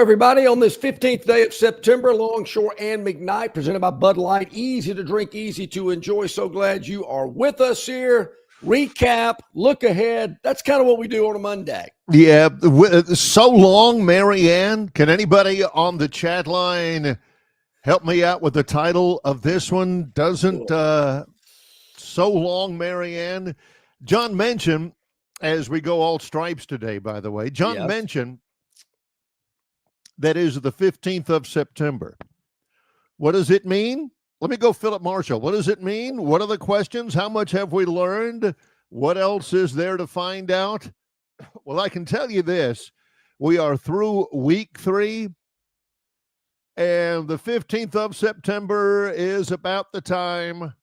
everybody. On this 15th day of September, Longshore and McKnight, presented by Bud Light. Easy to drink, easy to enjoy. So glad you are with us here. Recap, look ahead. That's kind of what we do on a Monday. Yeah, so long, Marianne. Can anybody on the chat line help me out with the title of this one? Doesn't so long, Marianne. John mentioned, as we go all stripes today, by the way, John mentioned that is the 15th of September. What does it mean? Let me go, Philip Marshall. What does it mean? What are the questions? How much have we learned? What else is there to find out? Well, I can tell you this. We are through week 3, and the 15th of September is about the time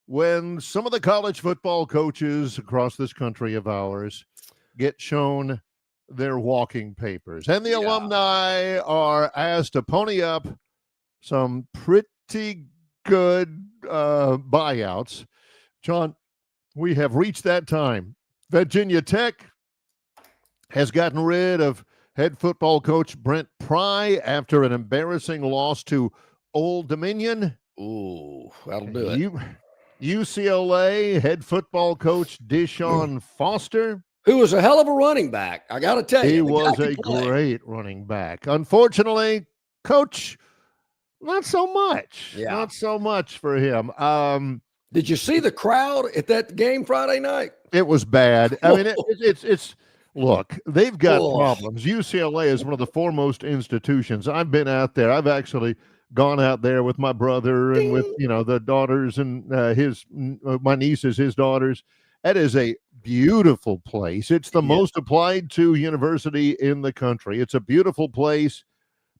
when some of the college football coaches across this country of ours get shown their walking papers. And the alumni are asked to pony up some pretty good buyouts. John, we have reached that time. Virginia Tech has gotten rid of head football coach Brent Pry after an embarrassing loss to Old Dominion. Ooh, that'll do it. UCLA head football coach Deshaun Foster, who was a hell of a running back, I got to tell you. He was a great running back. Unfortunately, coach, not so much. Yeah. Not so much for him. Did you see the crowd at that game Friday night? It was bad. I mean, it's look, they've got problems. UCLA is one of the foremost institutions. I've been out there. I've actually gone out there with my brother and with, the daughters and my nieces, his daughters. That is a beautiful place. It's the most applied to university in the country. It's a beautiful place,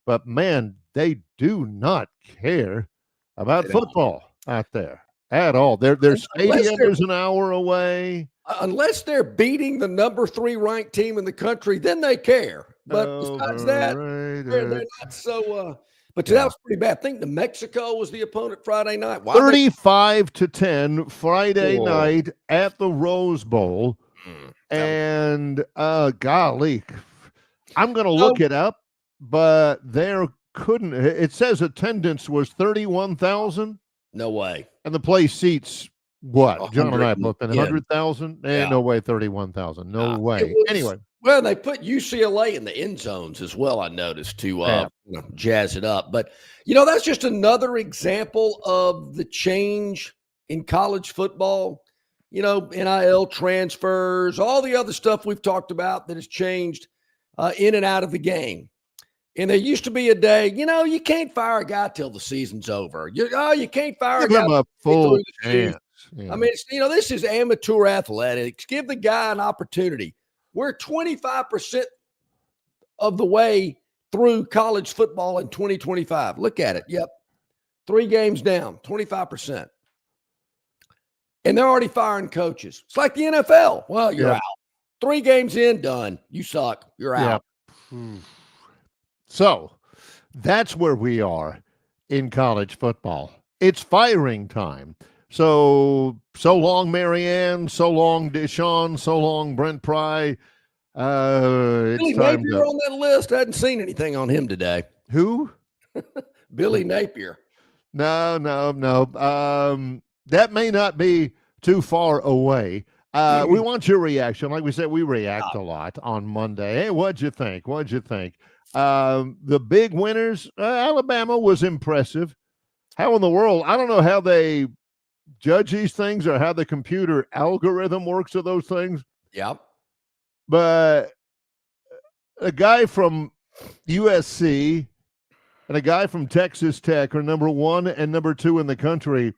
but man, they do not care about football out there at all. Their stadium is an hour away. Unless they're beating the number 3 ranked team in the country, then they care. But besides that, they're not so. But that was pretty bad. I think New Mexico was the opponent Friday night. 35-10 Friday night at the Rose Bowl. And golly, I'm going to look it up, but it says attendance was 31,000. No way. And the place seats what? John and I looked at 100,000. No way, 31,000. No way. Anyway. Well, they put UCLA in the end zones as well, I noticed, to jazz it up. But, that's just another example of the change in college football. NIL transfers, all the other stuff we've talked about that has changed in and out of the game. And there used to be a day, you can't fire a guy till the season's over. You can't fire a guy. Give him a full chance. Yeah. I mean, this is amateur athletics. Give the guy an opportunity. We're 25% of the way through college football in 2025. Look at it. Yep. 3 games down, 25%. And they're already firing coaches. It's like the NFL. Well, you're out. 3 games in, done. You suck. You're out. So that's where we are in college football. It's firing time. So long, Marianne. So long, Deshaun. So long, Brent Pry. Billy Napier on that list. I hadn't seen anything on him today. Who? Billy Napier. No. That may not be too far away. We want your reaction. Like we said, we react a lot on Monday. Hey, what'd you think? The big winners, Alabama was impressive. How in the world? I don't know how they judge these things or how the computer algorithm works of those things. Yep. But a guy from USC and a guy from Texas Tech are number 1 and number 2 in the country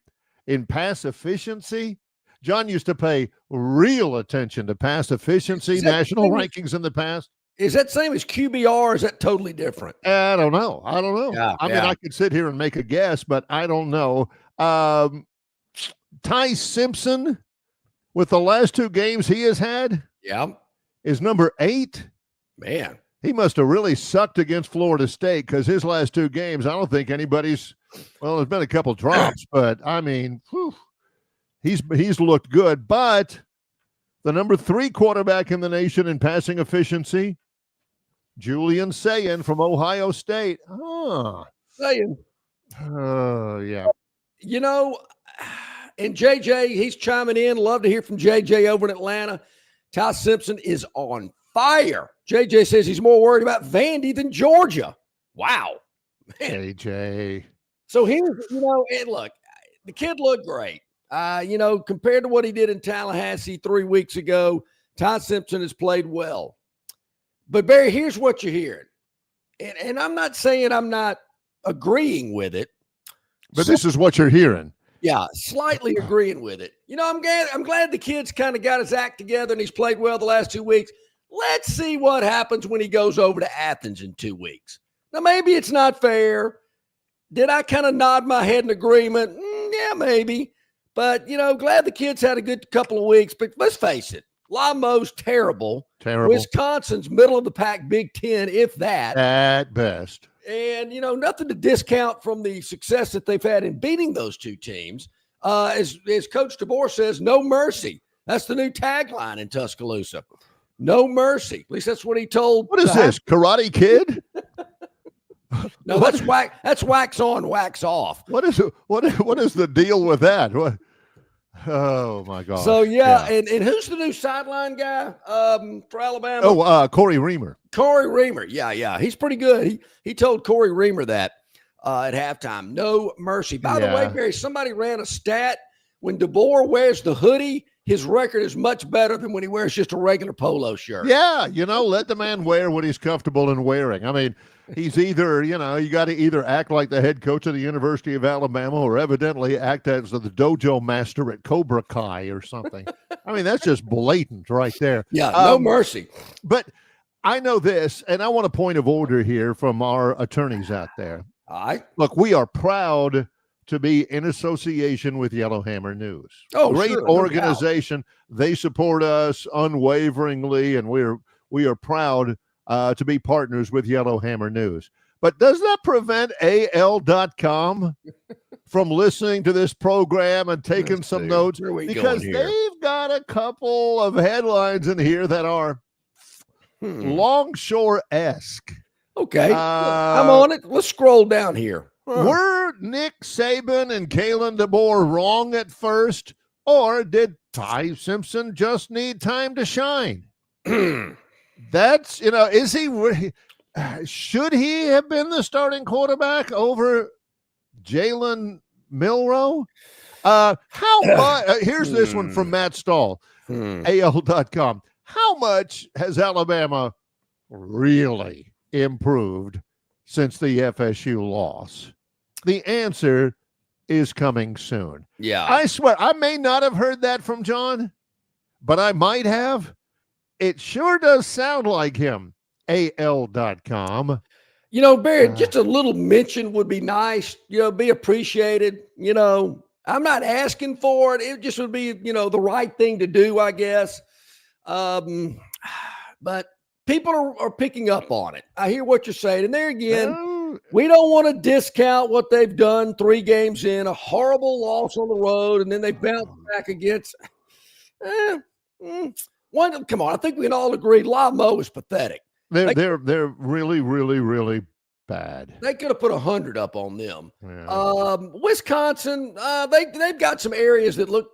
in pass efficiency. John used to pay real attention to pass efficiency, national rankings in the past. Is that same as QBR, or is that totally different? I don't know. Yeah, I mean, I could sit here and make a guess, but I don't know. Ty Simpson, with the last 2 games he has had, is number 8. Man. He must have really sucked against Florida State, because his last 2 games, I don't think anybody's – there's been a couple drops, but, I mean, he's looked good. But the number 3 quarterback in the nation in passing efficiency, Julian Sayin from Ohio State. Saying, Yeah. you know, and JJ, he's chiming in. Love to hear from JJ over in Atlanta. Ty Simpson is on fire. JJ says he's more worried about Vandy than Georgia. Wow. Man. JJ. So here's, and look, the kid looked great. Compared to what he did in Tallahassee 3 weeks ago, Ty Simpson has played well. But, Barry, here's what you're hearing. And I'm not saying I'm not agreeing with it. But this is what you're hearing. Yeah, slightly agreeing with it. I'm glad the kid's kind of got his act together and he's played well the last 2 weeks. Let's see what happens when he goes over to Athens in 2 weeks. Now, maybe it's not fair. Did I kind of nod my head in agreement? Yeah, maybe. But, glad the kid's had a good couple of weeks. But let's face it, Lamo's terrible. Terrible. Wisconsin's middle of the pack, Big Ten, if that. At best. And, nothing to discount from the success that they've had in beating those two teams. As Coach DeBoer says, no mercy. That's the new tagline in Tuscaloosa. No mercy. At least that's what he told. What is this, Karate Kid? No, that's wax on, wax off. What is the deal with that? What? Oh my God! So yeah. And who's the new sideline guy for Alabama? Oh, Corey Reamer. Corey Reamer, yeah, he's pretty good. He told Corey Reamer that at halftime. No mercy. By the way, Barry, somebody ran a stat. When DeBoer wears the hoodie, his record is much better than when he wears just a regular polo shirt. Yeah, let the man wear what he's comfortable in wearing. I mean, he's either, you got to either act like the head coach of the University of Alabama or evidently act as the dojo master at Cobra Kai or something. I mean, that's just blatant right there. Yeah, no mercy. But I know this, and I want a point of order here from our attorneys out there. All right. Look, we are proud to be in association with Yellowhammer News. Oh, great sure, organization. No, they support us unwaveringly, and we are proud to be partners with Yellowhammer News. But does that prevent AL.com from listening to this program and taking some notes? Because they've got a couple of headlines in here that are Longshore-esque. Okay, I'm on it. Let's scroll down here. Were Nick Saban and Kalen DeBoer wrong at first, or did Ty Simpson just need time to shine? That's, is he, should he have been the starting quarterback over Jalen Milroe? Here's this one from Matt Stahl, AL.com. How much has Alabama really improved since the FSU loss? The answer is coming soon. Yeah. I swear, I may not have heard that from John, but I might have. It sure does sound like him. AL.com. Barry, just a little mention would be nice, be appreciated. I'm not asking for it. It just would be, the right thing to do, I guess. But people are picking up on it. I hear what you're saying. And there again, we don't want to discount what they've done 3 games in, a horrible loss on the road, and then they bounce back against one. Come on, I think we can all agree Lamo is pathetic. They're really, really, really bad. They could have put 100 up on them. Yeah. Wisconsin, they've got some areas that look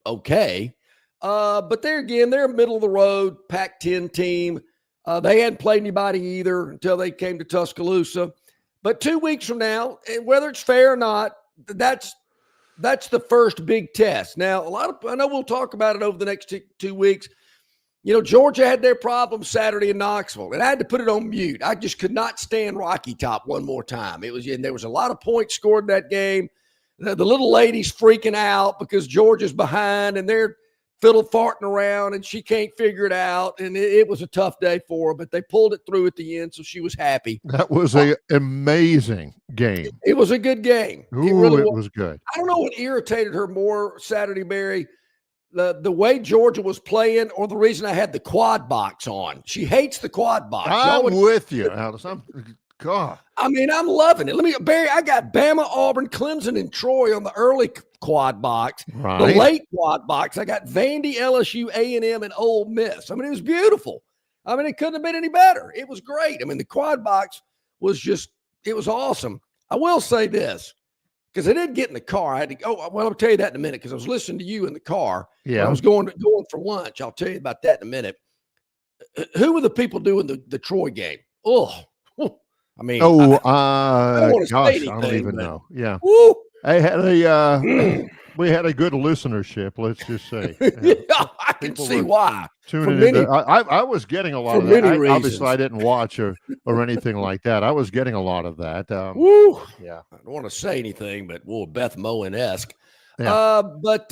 okay. But there again, they're a middle of the road Pac-10 team. They hadn't played anybody either until they came to Tuscaloosa. But 2 weeks from now, and whether it's fair or not, that's the first big test. Now, I know we'll talk about it over the next 2 weeks. Georgia had their problems Saturday in Knoxville, and I had to put it on mute. I just could not stand Rocky Top one more time. There was a lot of points scored in that game. The little lady's freaking out because Georgia's behind, and they're fiddle-farting around, and she can't figure it out. And it was a tough day for her, but they pulled it through at the end, so she was happy. That was an amazing game. It was a good game. It was good. I don't know what irritated her more Saturday, Barry, the way Georgia was playing or the reason I had the quad box on. She hates the quad box. I'm with you, Alice. God. I mean, I'm loving it. Barry, I got Bama, Auburn, Clemson, and Troy on the early quad box. Right. The late quad box, I got Vandy, LSU, A&M, and Ole Miss. I mean, it was beautiful. I mean, it couldn't have been any better. It was great. I mean, the quad box was it was awesome. I will say this, because I did get in the car. I had to go. Well, I'll tell you that in a minute, because I was listening to you in the car. Yeah. When I was going for lunch. I'll tell you about that in a minute. Who were the people doing the Troy game? Oh, I mean, I don't want to say anything, I don't even know. Yeah. Woo. I had we had a good listenership, let's just say. Yeah, I can see why. Tuning in. I was getting a lot of that. Obviously, I didn't watch or anything like that. I was getting a lot of that. Woo. Yeah. I don't want to say anything, but Beth Moen-esque. Yeah. But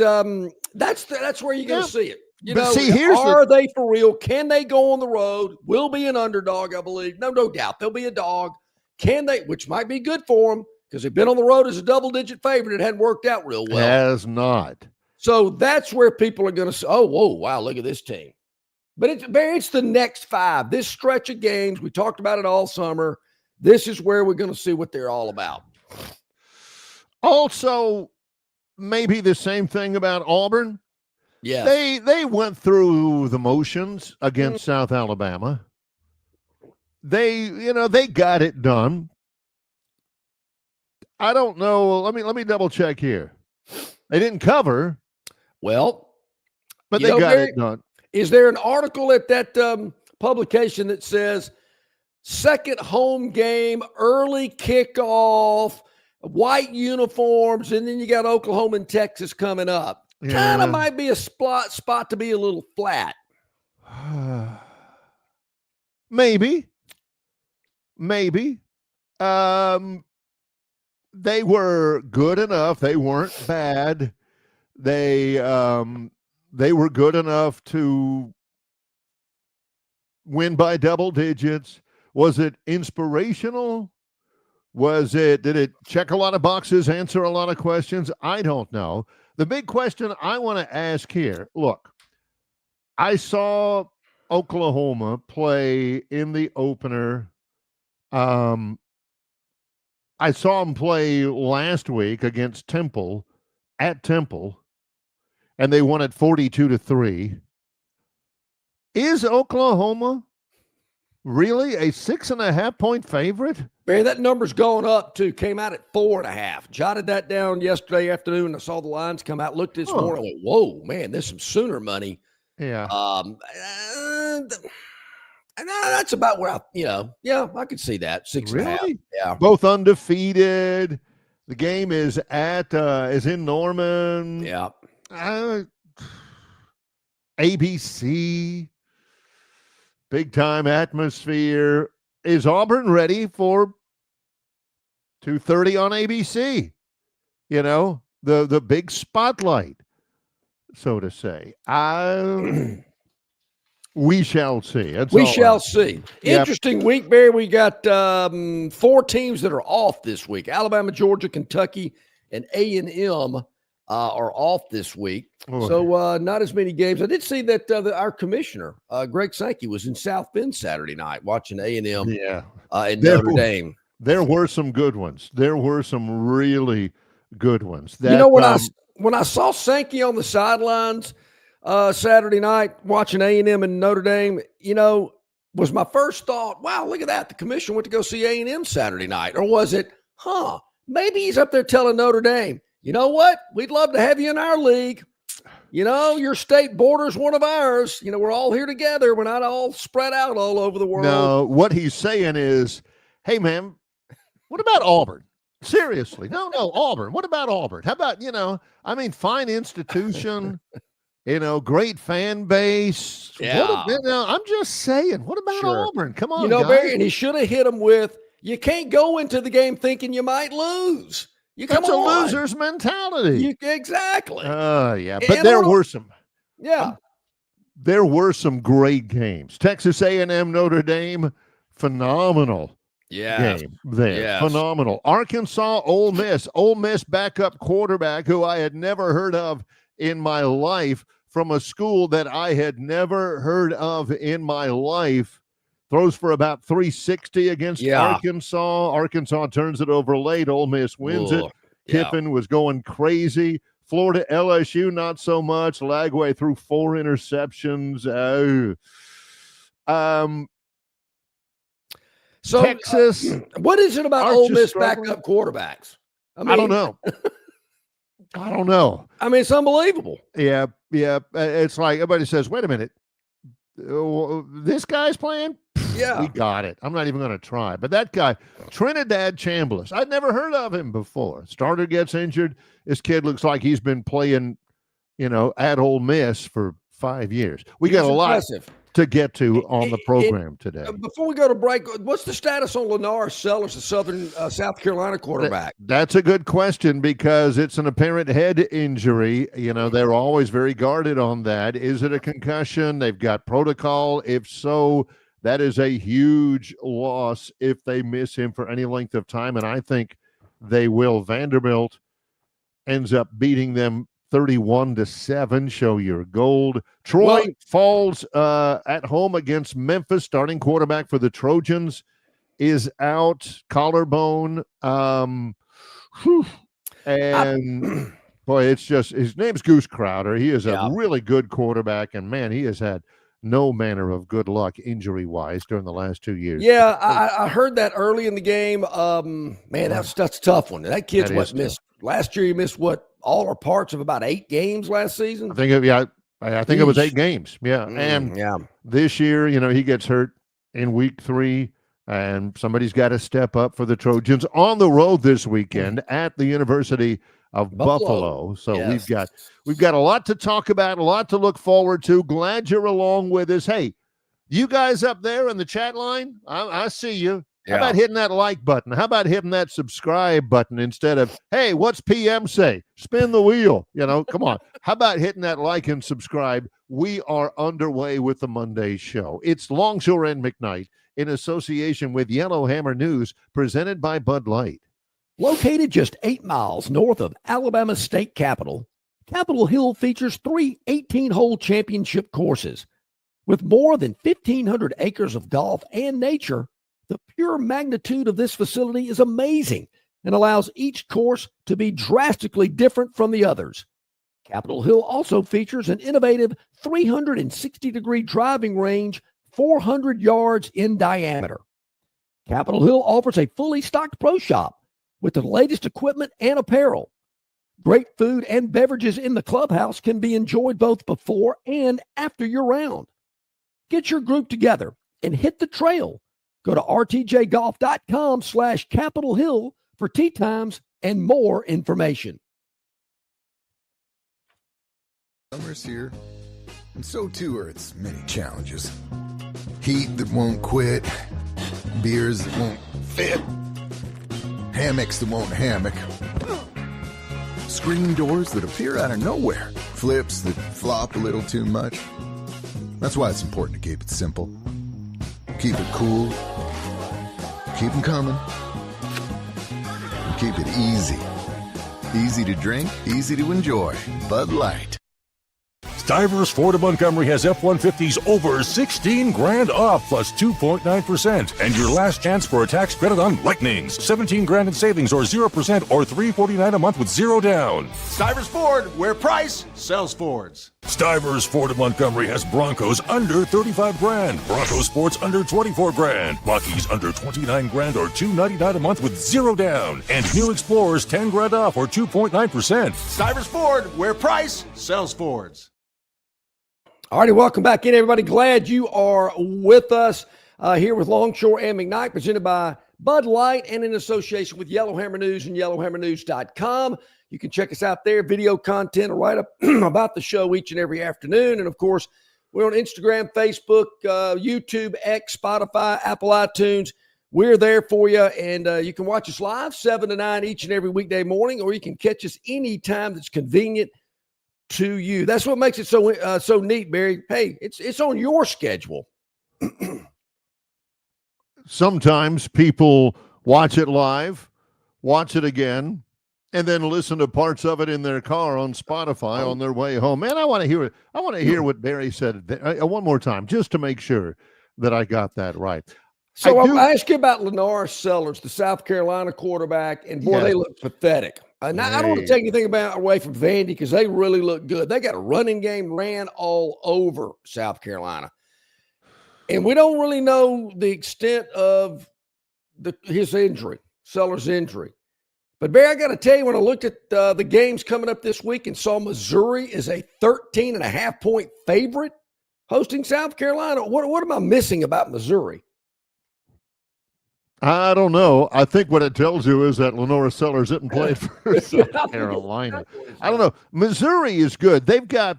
that's where you're going to see it. Are they for real? Can they go on the road? Will be an underdog, I believe. No doubt. They'll be a dog. Can they? Which might be good for them, because they've been on the road as a double-digit favorite. It hadn't worked out real well. Has not. So that's where people are going to say, oh, whoa, wow, look at this team. But it's the next 5. This stretch of games, we talked about it all summer. This is where we're going to see what they're all about. Also, maybe the same thing about Auburn. Yeah, they went through the motions against South Alabama. They got it done. I don't know. Let me double check here. They didn't cover. Well, but they got it done. Is there an article at that publication that says second home game, early kickoff, white uniforms, and then you got Oklahoma and Texas coming up? Yeah. Kind of might be a spot to be a little flat. Maybe. They were good enough. They weren't bad. They were good enough to win by double digits. Was it inspirational? Did it check a lot of boxes, answer a lot of questions? I don't know. The big question I want to ask here, look, I saw Oklahoma play in the opener. I saw them play last week against Temple, at Temple, and they won it 42-3. Is Oklahoma really a 6.5-point favorite? Man, that number's going up too. Came out at 4.5. Jotted that down yesterday afternoon. I saw the lines come out. Looked this morning. I went, whoa, man, there's some Sooner money. Yeah. That's about where I could see that 6.5. Really? Yeah. Both undefeated. The game is in Norman. Yeah. ABC. Big time atmosphere. Is Auburn ready for 2:30 on ABC? The big spotlight, so to say. We shall see. We shall see. Yep. Interesting week, Barry. We got 4 teams that are off this week. Alabama, Georgia, Kentucky, and A&M are off this week. Oh. So not as many games. I did see that our commissioner, Greg Sankey, was in South Bend Saturday night watching A&M and Notre Dame. There were some good ones. There were some really good ones. When I saw Sankey on the sidelines Saturday night watching A&M and Notre Dame, was my first thought, wow, look at that. The commission went to go see A&M Saturday night. Or was it, maybe he's up there telling Notre Dame, you know what? We'd love to have you in our league. Your state borders one of ours. We're all here together. We're not all spread out all over the world. No, what he's saying is, hey, man, what about Auburn? Seriously. No, Auburn. What about Auburn? How about, fine institution, great fan base. Yeah. I'm just saying, what about Auburn? Come on, guys. Barry, and he should have hit him with, you can't go into the game thinking you might lose. That's a loser's mentality. Exactly. Yeah. But there were some. Yeah. There were some great games. Texas A&M, Notre Dame, phenomenal game there. Yes. Phenomenal. Arkansas, Ole Miss. Ole Miss backup quarterback who I had never heard of in my life, from a school that I had never heard of in my life. Throws for about 360 against Arkansas. Arkansas turns it over late. Ole Miss wins it. Kiffin was going crazy. Florida, LSU, not so much. Lagway threw 4 interceptions. So, Texas. What is it about Arch Ole is Miss struggling. backup quarterbacks? I don't know. I don't know. I mean, it's unbelievable. Yeah. It's like everybody says, wait a minute. This guy's playing? Yeah. We got it. I'm not even going to try. But that guy, Trinidad Chambliss, I'd never heard of him before. Starter gets injured. This kid looks like he's been playing, at Ole Miss for 5 years. We got a lot to get to on the program today. Before we go to break, what's the status on Lennar Sellers, the South Carolina quarterback? That's a good question because it's an apparent head injury. They're always very guarded on that. Is it a concussion? They've got protocol. If so, that is a huge loss if they miss him for any length of time, and I think they will. Vanderbilt ends up beating them 31-7. Show your gold. Troy falls at home against Memphis. Starting quarterback for the Trojans is out, collarbone. And boy, it's just his name's Goose Crowder. He is a really good quarterback, and man, he has had no manner of good luck injury-wise during the last 2 years. Yeah, I heard that early in the game. Man, that's a tough one. That kid's missed last year. He missed all or parts of about 8 games last season. I think it was 8 games. Yeah, this year, he gets hurt in week 3, and somebody's got to step up for the Trojans on the road this weekend at the University of Buffalo. So we've got a lot to talk about, a lot to look forward to. Glad you're along with us. Hey, you guys up there in the chat line, I see you. How about hitting that like button? How about hitting that subscribe button instead of, hey, what's PM say? Spin the wheel. Come on. How about hitting that like and subscribe? We are underway with the Monday show. It's Longshore and McKnight in association with Yellowhammer News, presented by Bud Light. Located just 8 miles north of Alabama's state capital, Capitol Hill features 3 18-hole championship courses. With more than 1,500 acres of golf and nature, the pure magnitude of this facility is amazing and allows each course to be drastically different from the others. Capitol Hill also features an innovative 360-degree driving range 400 yards in diameter. Capitol Hill offers a fully stocked pro shop with the latest equipment and apparel. Great food and beverages in the clubhouse can be enjoyed both before and after your round. Get your group together and hit the trail. Go to rtjgolf.com/Capitol Hill for tee times and more information. Summer's here, and so too are its many challenges. Heat that won't quit, beers that won't fit, hammocks that won't hammock, screen doors that appear out of nowhere, flips that flop a little too much. That's why it's important to keep it simple. Keep it cool, keep them coming, and keep it easy. Easy to drink, easy to enjoy. Bud Light. Stivers Ford of Montgomery has F-150s over $16,000 off plus 2.9%. And your last chance for a tax credit on Lightnings. $17,000 in savings or 0% or $349 a month with 0 down. Stivers Ford, where price sells Fords. Stivers Ford of Montgomery has Broncos under $35,000. Bronco Sports under $24,000. Rockies under $29,000 or $299 a month with 0 down. And new Explorers $10,000 off or 2.9%. Stivers Ford, where price sells Fords. All righty, welcome back in, everybody. Glad you are with us here with Longshore and McKnight, presented by Bud Light and in association with Yellowhammer News and yellowhammernews.com. You can check us out there, video content right up about the show each and every afternoon. And, of course, we're on Instagram, Facebook, YouTube, X, Spotify, Apple iTunes. We're there for you, and you can watch us live 7 to 9 each and every weekday morning, or you can catch us anytime that's convenient to you. That's what makes it so neat, Barry. Hey, it's on your schedule. Sometimes people watch it live, watch it again, and then listen to parts of it in their car on Spotify on their way home. Man, I want to hear it. I want to hear what Barry said one more time, just to make sure that I got that right. So I asked you about Lennar Sellers, the South Carolina quarterback, and boy, they look pathetic. Now, I don't want to take anything away from Vandy because they really look good. They got a running game, ran all over South Carolina. And we don't really know the extent of his injury, Sellers' injury. But, Barry, I got to tell you, when I looked at the games coming up this week and saw Missouri is a 13.5-point favorite hosting South Carolina, what am I missing about Missouri? I don't know. I think what it tells you is that Lenora Sellers didn't play for South Carolina. I don't know. Missouri is good. They've got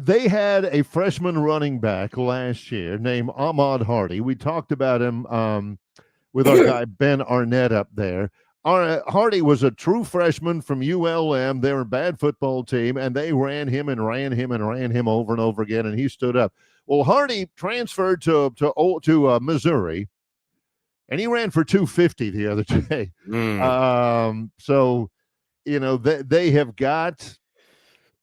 they had a freshman running back last year named Ahmad Hardy. We talked about him with our guy Ben Arnett up there. Hardy was a true freshman from ULM. They were a bad football team, and they ran him and ran him and ran him over and over again, and he stood up. Well, Hardy transferred to Missouri, and he ran for 250 the other day. So, they have got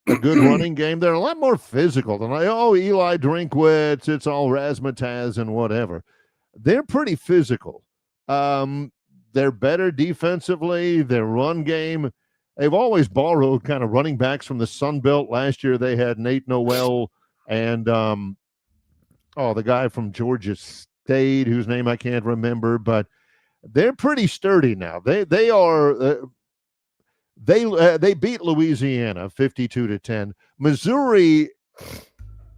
a good running game. They're a lot more physical than Eli Drinkwitz, it's all razzmatazz and whatever. They're pretty physical. They're better defensively. Their run game, they've always borrowed kind of running backs from the Sun Belt. Last year they had Nate Noel and the guy from Georgia State, whose name I can't remember, but they're pretty sturdy now. They beat Louisiana 52-10. Missouri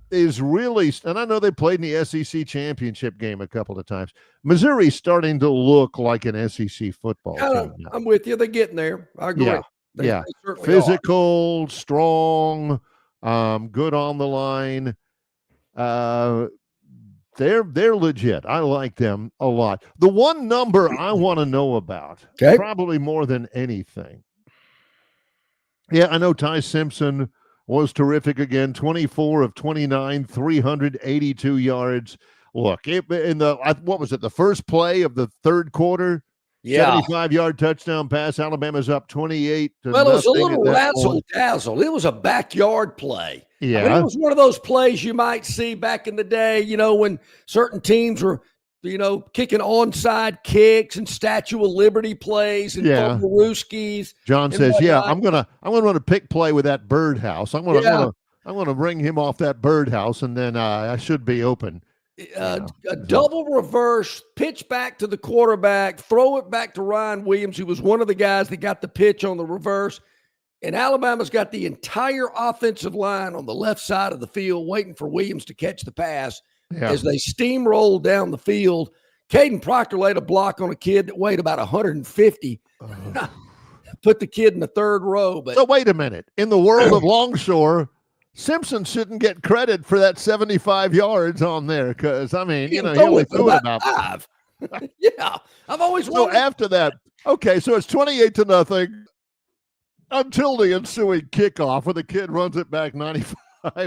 is really, and I know they played in the SEC championship game a couple of times. Missouri's starting to look like an SEC football team now. I'm with you. They're getting there. I agree. Yeah, they physical, strong, good on the line. They're legit. I like them a lot. The one number I want to know about, probably more than anything. Yeah, I know Ty Simpson was terrific again, 24 of 29, 382 yards. Look, what was it, the first play of the third quarter? 75-yard touchdown pass. Alabama's up 28 to Well, it was a nothing little razzle-dazzle. It was a backyard play. Yeah. I mean, it was one of those plays you might see back in the day, when certain teams were, kicking onside kicks and Statue of Liberty plays and Rooskies. John says, I'm gonna run a pick play with that birdhouse. I'm gonna bring him off that birdhouse, and then I should be open. A double reverse, pitch back to the quarterback, throw it back to Ryan Williams, who was one of the guys that got the pitch on the reverse. And Alabama's got the entire offensive line on the left side of the field waiting for Williams to catch the pass. As they steamrolled down the field. Caden Proctor laid a block on a kid that weighed about 150. Put the kid in the third row. But so wait a minute. In the world of Longshore, Simpson shouldn't get credit for that 75 yards on there because, he only threw it about 5. Yeah, I've always wondered. So after that, so it's 28-0 until the ensuing kickoff where the kid runs it back 95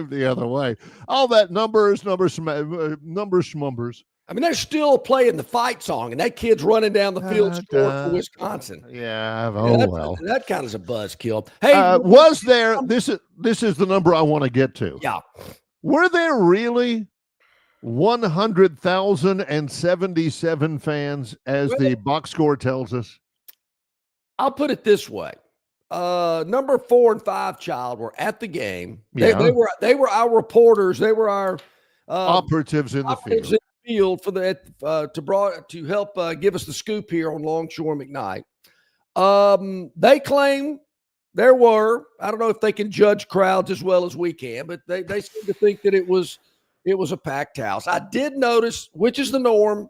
the other way. All that numbers, schmumbers. I mean, they're still playing the fight song, and that kid's running down the field scoring for Wisconsin. Yeah, well. That kind of is a buzzkill. Hey, was there? This is the number I want to get to. Yeah, were there really 100,077 fans, as the box score tells us? I'll put it this way. Number 4 and 5 child were at the game. They were our reporters. They were our operatives in the field for to help give us the scoop here on Longshore McKnight. They claim there were. I don't know if they can judge crowds as well as we can, but they seem to think that it was a packed house. I did notice, which is the norm,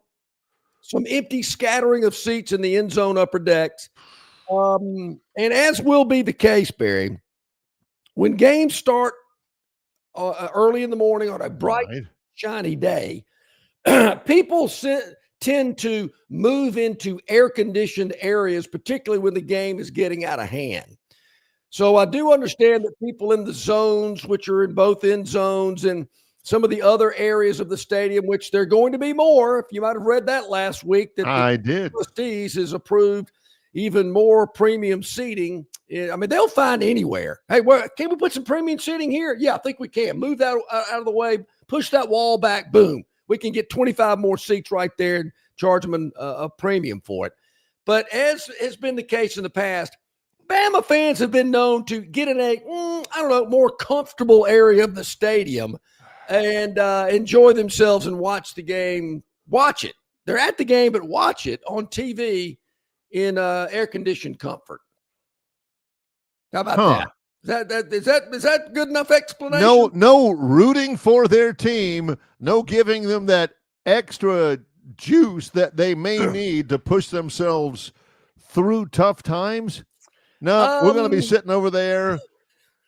some empty scattering of seats in the end zone upper decks. And as will be the case, Barry, when games start early in the morning on a bright, shiny day, people tend to move into air-conditioned areas, particularly when the game is getting out of hand. So I do understand that people in the zones, which are in both end zones, and some of the other areas of the stadium, which there are going to be more, if you might have read that last week, that the trustees has approved even more premium seating. I mean, they'll find anywhere. Hey, can we put some premium seating here? Yeah, I think we can. Move that out of the way, push that wall back, boom. We can get 25 more seats right there and charge them a premium for it. But as has been the case in the past, Bama fans have been known to get in a, more comfortable area of the stadium and enjoy themselves and watch the game. Watch it. They're at the game, but watch it on TV in air-conditioned comfort. How about that? Is that good enough explanation? No rooting for their team, no giving them that extra juice that they may need to push themselves through tough times. No, we're going to be sitting over there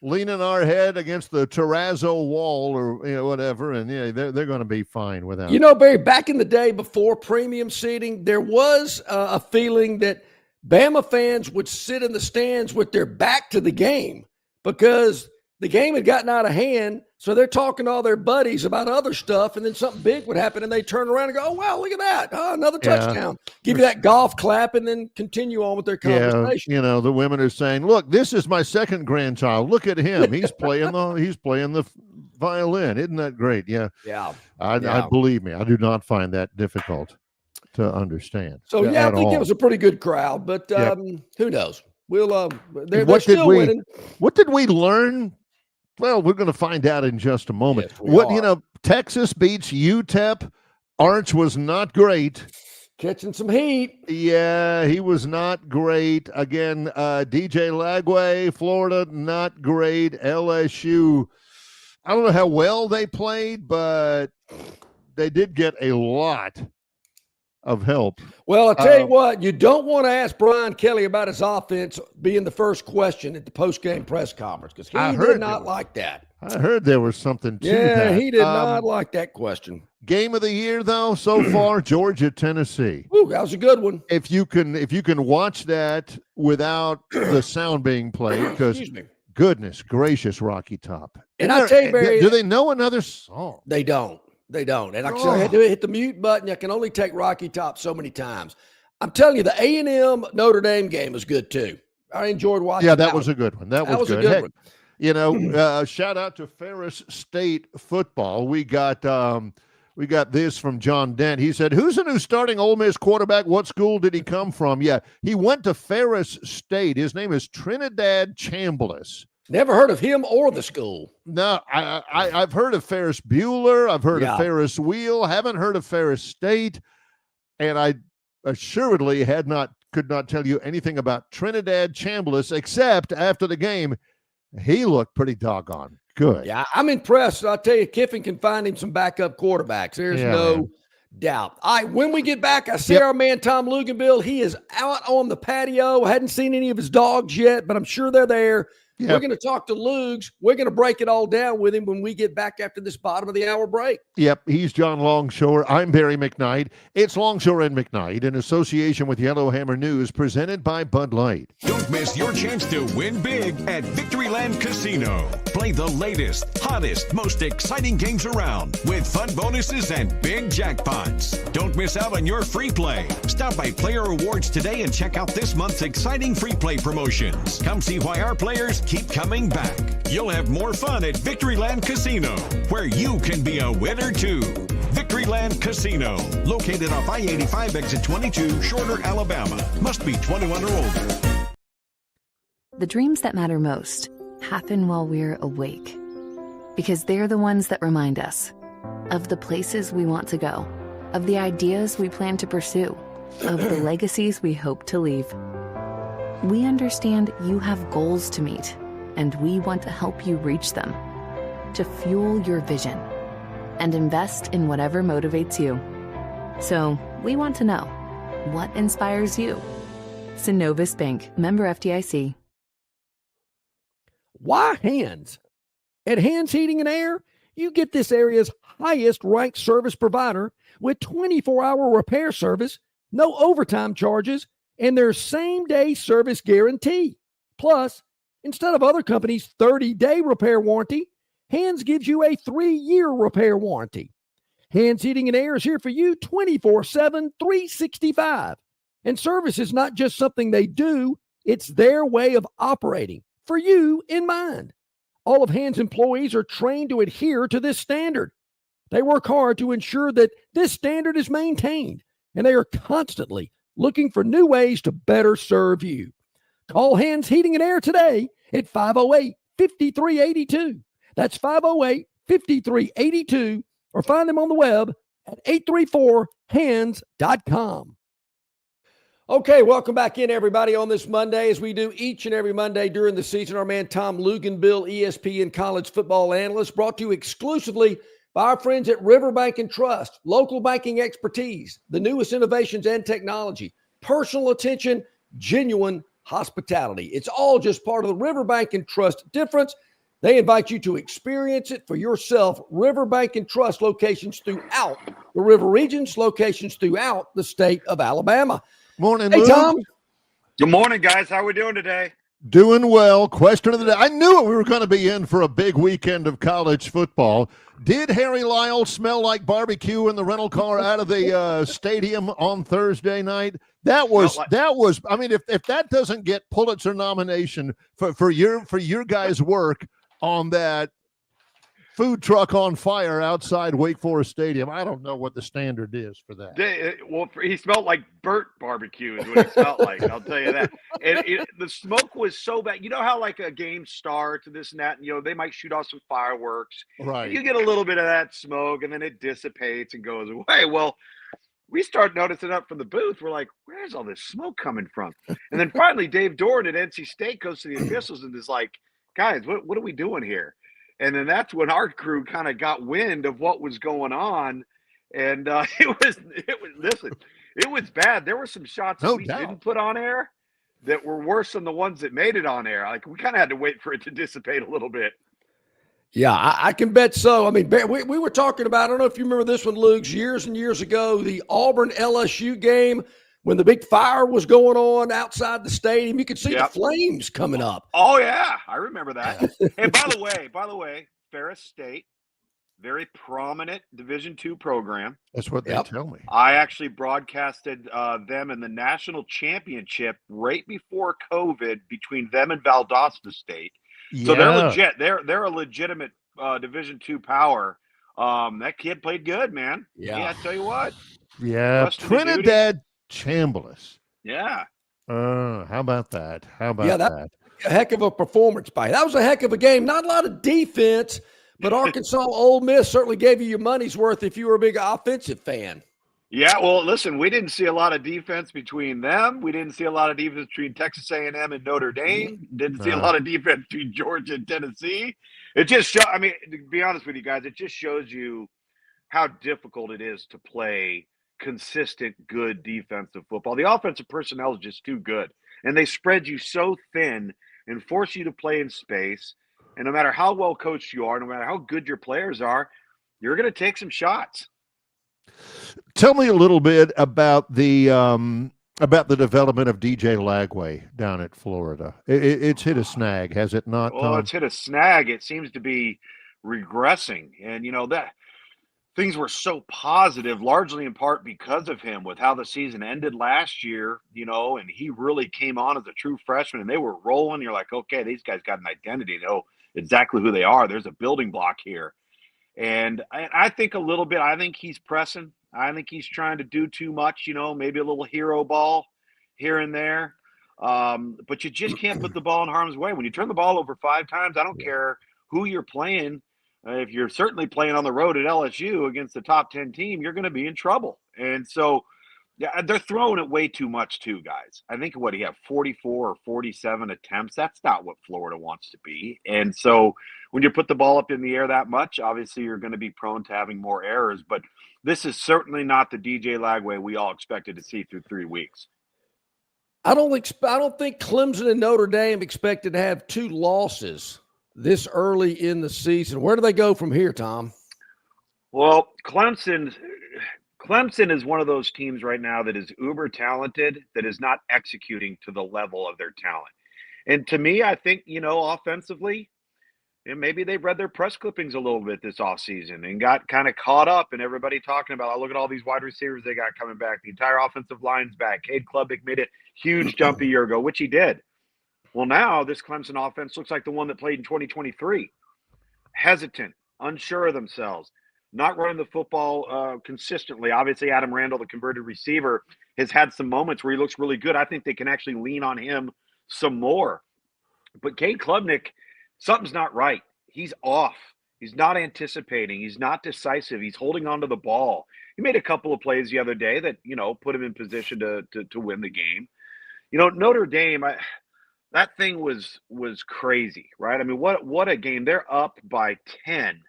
leaning our head against the terrazzo wall or whatever, and they're going to be fine without it. Barry, back in the day before premium seating, there was a feeling that Bama fans would sit in the stands with their back to the game because the game had gotten out of hand. So they're talking to all their buddies about other stuff, and then something big would happen, and they turn around and go, "Oh, wow, look at that. Oh, another touchdown." Give you that golf clap and then continue on with their conversation. Yeah, the women are saying, "Look, this is my second grandchild. Look at him. He's playing the violin. Isn't that great?" Yeah. I believe me, I do not find that difficult to understand. So I think it was a pretty good crowd, but who knows? We'll they're still winning. What did we learn? Well, we're going to find out in just a moment. Yes, Texas beats UTEP. Arch was not great. Catching some heat. Yeah, he was not great. Again, DJ Lagway, Florida, not great. LSU, I don't know how well they played, but they did get a lot of help. Well, I'll tell you what, you don't want to ask Brian Kelly about his offense being the first question at the post-game press conference because he did not like that. I heard there was something to that. Yeah, he did not like that question. Game of the year, though, so far, Georgia, Tennessee. Ooh, that was a good one. If you can watch that without the sound being played, because goodness gracious, Rocky Top. And I'll tell you, Barry, do they know another song? They don't. And actually, I had to hit the mute button. I can only take Rocky Top so many times. I'm telling you, the A&M Notre Dame game was good too. I enjoyed watching. Yeah, that was a good one. That was good. A good one. Shout out to Ferris State football. We got this from John Dent. He said, "Who's the new starting Ole Miss quarterback? What school did he come from?" Yeah, he went to Ferris State. His name is Trinidad Chambliss. Never heard of him or the school. No, I've heard of Ferris Bueller. I've heard of Ferris Wheel. Haven't heard of Ferris State. And I assuredly could not tell you anything about Trinidad Chambliss, except after the game, he looked pretty doggone good. Yeah, I'm impressed. I'll tell you, Kiffin can find him some backup quarterbacks. There's no doubt. All right, when we get back, I see our man Tom Luganbill. He is out on the patio. I hadn't seen any of his dogs yet, but I'm sure they're there. Yep. We're going to talk to Lugs. We're going to break it all down with him when we get back after this bottom of the hour break. Yep, he's John Longshore. I'm Barry McKnight. It's Longshore and McKnight in association with Yellowhammer News, presented by Bud Light. Don't miss your chance to win big at Victoryland Casino. Play the latest, hottest, most exciting games around with fun bonuses and big jackpots. Don't miss out on your free play. Stop by Player Rewards today and check out this month's exciting free play promotions. Come see why our players keep coming back. You'll have more fun at Victoryland Casino, where you can be a winner too. Victoryland Casino, located off I-85 exit 22, Shorter, Alabama. Must be 21 or older. The dreams that matter most happen while we're awake, because they're the ones that remind us of the places we want to go, of the ideas we plan to pursue, of the legacies we hope to leave. We understand you have goals to meet, and we want to help you reach them, to fuel your vision and invest in whatever motivates you. So we want to know, what inspires you? Synovus Bank, member FDIC. Why Hands? At Hands Heating and Air, you get this area's highest ranked service provider with 24-hour repair service, no overtime charges, and their same-day service guarantee. Plus, instead of other companies' 30-day repair warranty, Hands gives you a 3-year repair warranty. Hands Heating and Air is here for you 24/7, 365. And service is not just something they do, it's their way of operating, for you in mind. All of Hands employees are trained to adhere to this standard. They work hard to ensure that this standard is maintained, and they are constantly looking for new ways to better serve you. Call Hands Heating and Air today at 508-5382. That's 834-878-5382 or find them on the web at 834hands.com. Okay, welcome back in, everybody, on this Monday, as we do each and every Monday during the season. Our man Tom Luganbill, ESPN college football analyst, brought to you exclusively by our friends at Riverbank and Trust. Local banking expertise, the newest innovations and technology, personal attention, genuine hospitality. It's all just part of the Riverbank and Trust difference. They invite you to experience it for yourself. Riverbank and Trust locations throughout the river regions, locations throughout the state of Alabama. Morning, Hey, Luke. Tom. Good morning, guys. How are we doing today? Doing well. Question of the day. I knew we were going to be in for a big weekend of college football. Did Harry Lyle smell like barbecue in the rental car out of the stadium on Thursday night? That was. I mean, if that doesn't get Pulitzer nomination for your guys' work on that food truck on fire outside Wake Forest Stadium, I don't know what the standard is for that. Well, he smelled like burnt barbecue is what it smelled like. I'll tell you that. And the smoke was so bad. You know how like a game starts and this and that, and, you know, they might shoot off some fireworks. Right. You get a little bit of that smoke, and then it dissipates and goes away. Well, we start noticing up from the booth. We're like, where's all this smoke coming from? And then finally, Dave Doran at NC State goes to the officials and is like, guys, what are we doing here? And then that's when our crew kind of got wind of what was going on. And it was bad. There were some shots that we didn't put on air that were worse than the ones that made it on air. Like, we kind of had to wait for it to dissipate a little bit. Yeah, I can bet so. I mean, we were talking about, I don't know if you remember this one, Luke, years and years ago, the Auburn-LSU game when the big fire was going on outside the stadium. You could see the flames coming up. Oh, yeah, I remember that. And by the way, Ferris State, very prominent Division II program. That's what they tell me. I actually broadcasted them in the national championship right before COVID between them and Valdosta State. So they're legit. They're a legitimate Division II power. That kid played good, man. Yeah, I tell you what. Yeah, Trinidad Chambliss. Yeah. How about that? That? A heck of a performance by. That was a heck of a game. Not a lot of defense, but Arkansas Ole Miss certainly gave you your money's worth if you were a big offensive fan. Yeah, well, listen, we didn't see a lot of defense between them. We didn't see a lot of defense between Texas A&M and Notre Dame. Didn't see a lot of defense between Georgia and Tennessee. It just shows, I mean, to be honest with you guys, it just shows you how difficult it is to play consistent, good defensive football. The offensive personnel is just too good, and they spread you so thin and force you to play in space. And no matter how well coached you are, no matter how good your players are, you're going to take some shots. Tell me a little bit about the development of DJ Lagway down at Florida. It's hit a snag, has it not? Well, it's hit a snag. It seems to be regressing, and you know that things were so positive, largely in part because of him, with how the season ended last year. You know, and he really came on as a true freshman, and they were rolling. You're like, okay, these guys got an identity. They know exactly who they are. There's a building block here. And I think a little bit, I think he's pressing. I think he's trying to do too much, you know, maybe a little hero ball here and there. But you just can't put the ball in harm's way. When you turn the ball over 5 times, I don't care who you're playing. If you're certainly playing on the road at LSU against the top 10 team, you're going to be in trouble. And so, yeah, they're throwing it way too much too, guys. I think he had 44 or 47 attempts. That's not what Florida wants to be. And so when you put the ball up in the air that much, obviously you're going to be prone to having more errors. But this is certainly not the DJ Lagway we all expected to see through 3 weeks. I don't think Clemson and Notre Dame expected to have 2 losses this early in the season. Where do they go from here, Tom? Well, Clemson is one of those teams right now that is uber talented, that is not executing to the level of their talent. And to me, I think, you know, offensively, and maybe they've read their press clippings a little bit this offseason and got kind of caught up in everybody talking about, oh, look at all these wide receivers they got coming back. The entire offensive line's back. Cade Klubnik made a huge jump a year ago, which he did. Well, now this Clemson offense looks like the one that played in 2023. Hesitant, unsure of themselves, not running the football consistently. Obviously, Adam Randall, the converted receiver, has had some moments where he looks really good. I think they can actually lean on him some more. But Cade Klubnik, something's not right. He's off. He's not anticipating. He's not decisive. He's holding on to the ball. He made a couple of plays the other day that, put him in position to win the game. Notre Dame, that thing was crazy, right? I mean, what a game. They're up by 10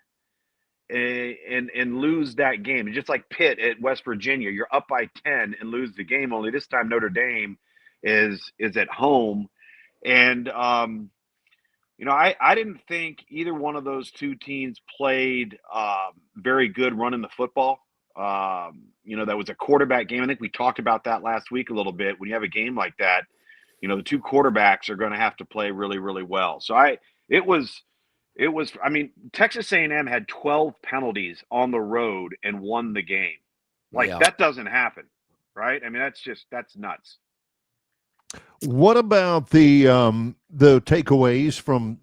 and lose that game. It's just like Pitt at West Virginia. You're up by 10 and lose the game. Only this time Notre Dame is at home. And I didn't think either one of those two teams played very good running the football. That was a quarterback game. I think we talked about that last week a little bit. When you have a game like that, the two quarterbacks are going to have to play really, really well. So Texas A&M had 12 penalties on the road and won the game. That doesn't happen, right? I mean, that's nuts. What about the takeaways from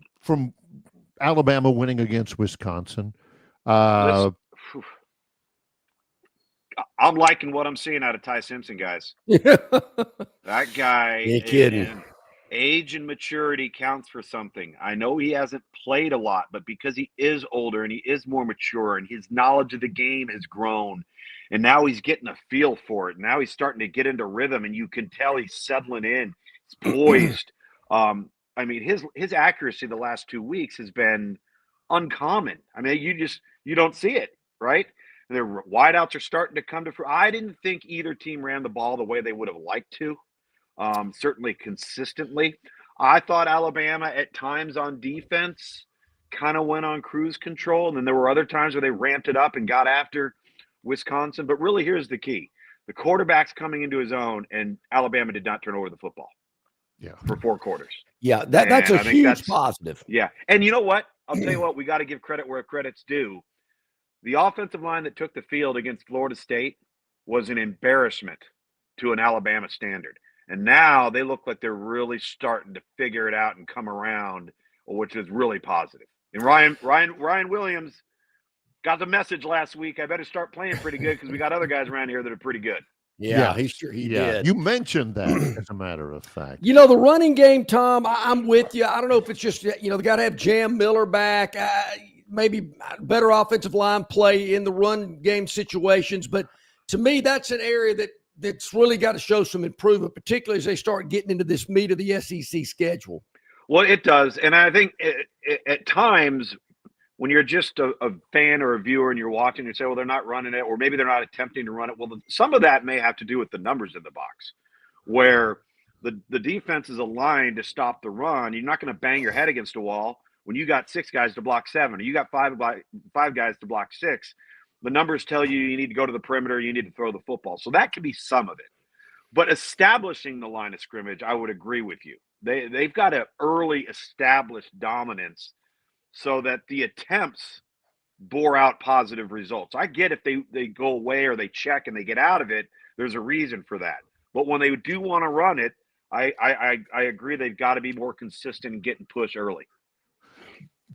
Alabama winning against Wisconsin? I'm liking what I'm seeing out of Ty Simpson, guys. That guy, Ain't kidding. Age and maturity counts for something. I know he hasn't played a lot, but because he is older and he is more mature and his knowledge of the game has grown, and now he's getting a feel for it. Now he's starting to get into rhythm, and you can tell he's settling in. He's poised. His accuracy the last 2 weeks has been uncommon. I mean, you don't see it, right? Their wideouts are starting to come to fruition. I didn't think either team ran the ball the way they would have liked to, certainly consistently. I thought Alabama at times on defense kind of went on cruise control, and then there were other times where they ramped it up and got after Wisconsin. But really, here's the key. The quarterback's coming into his own, and Alabama did not turn over the football for 4 quarters. Yeah, that's a huge positive. Yeah, and you know what? I'll tell you what, we got to give credit where credit's due. The offensive line that took the field against Florida State was an embarrassment to an Alabama standard. And now they look like they're really starting to figure it out and come around, which is really positive. And Ryan Williams got the message last week. I better start playing pretty good because we got other guys around here that are pretty good. Yeah, he did. You mentioned that, as a matter of fact. The running game, Tom, I'm with you. I don't know if it's just, they got to have Jam Miller back. Maybe better offensive line play in the run game situations. But to me, that's an area that's really got to show some improvement, particularly as they start getting into this meat of the SEC schedule. Well, it does. And I think at times when you're just a fan or a viewer and you're watching, you say, well, they're not running it, or maybe they're not attempting to run it. Well, some of that may have to do with the numbers in the box, where the defense is aligned to stop the run. You're not going to bang your head against a wall when you got 6 guys to block 7, or you got 5 guys to block 6. The numbers tell you need to go to the perimeter, you need to throw the football. So that could be some of it. But establishing the line of scrimmage, I would agree with you. They've got to early establish dominance so that the attempts bore out positive results. I get if they go away or they check and they get out of it, there's a reason for that. But when they do want to run it, I agree they've got to be more consistent and getting push early.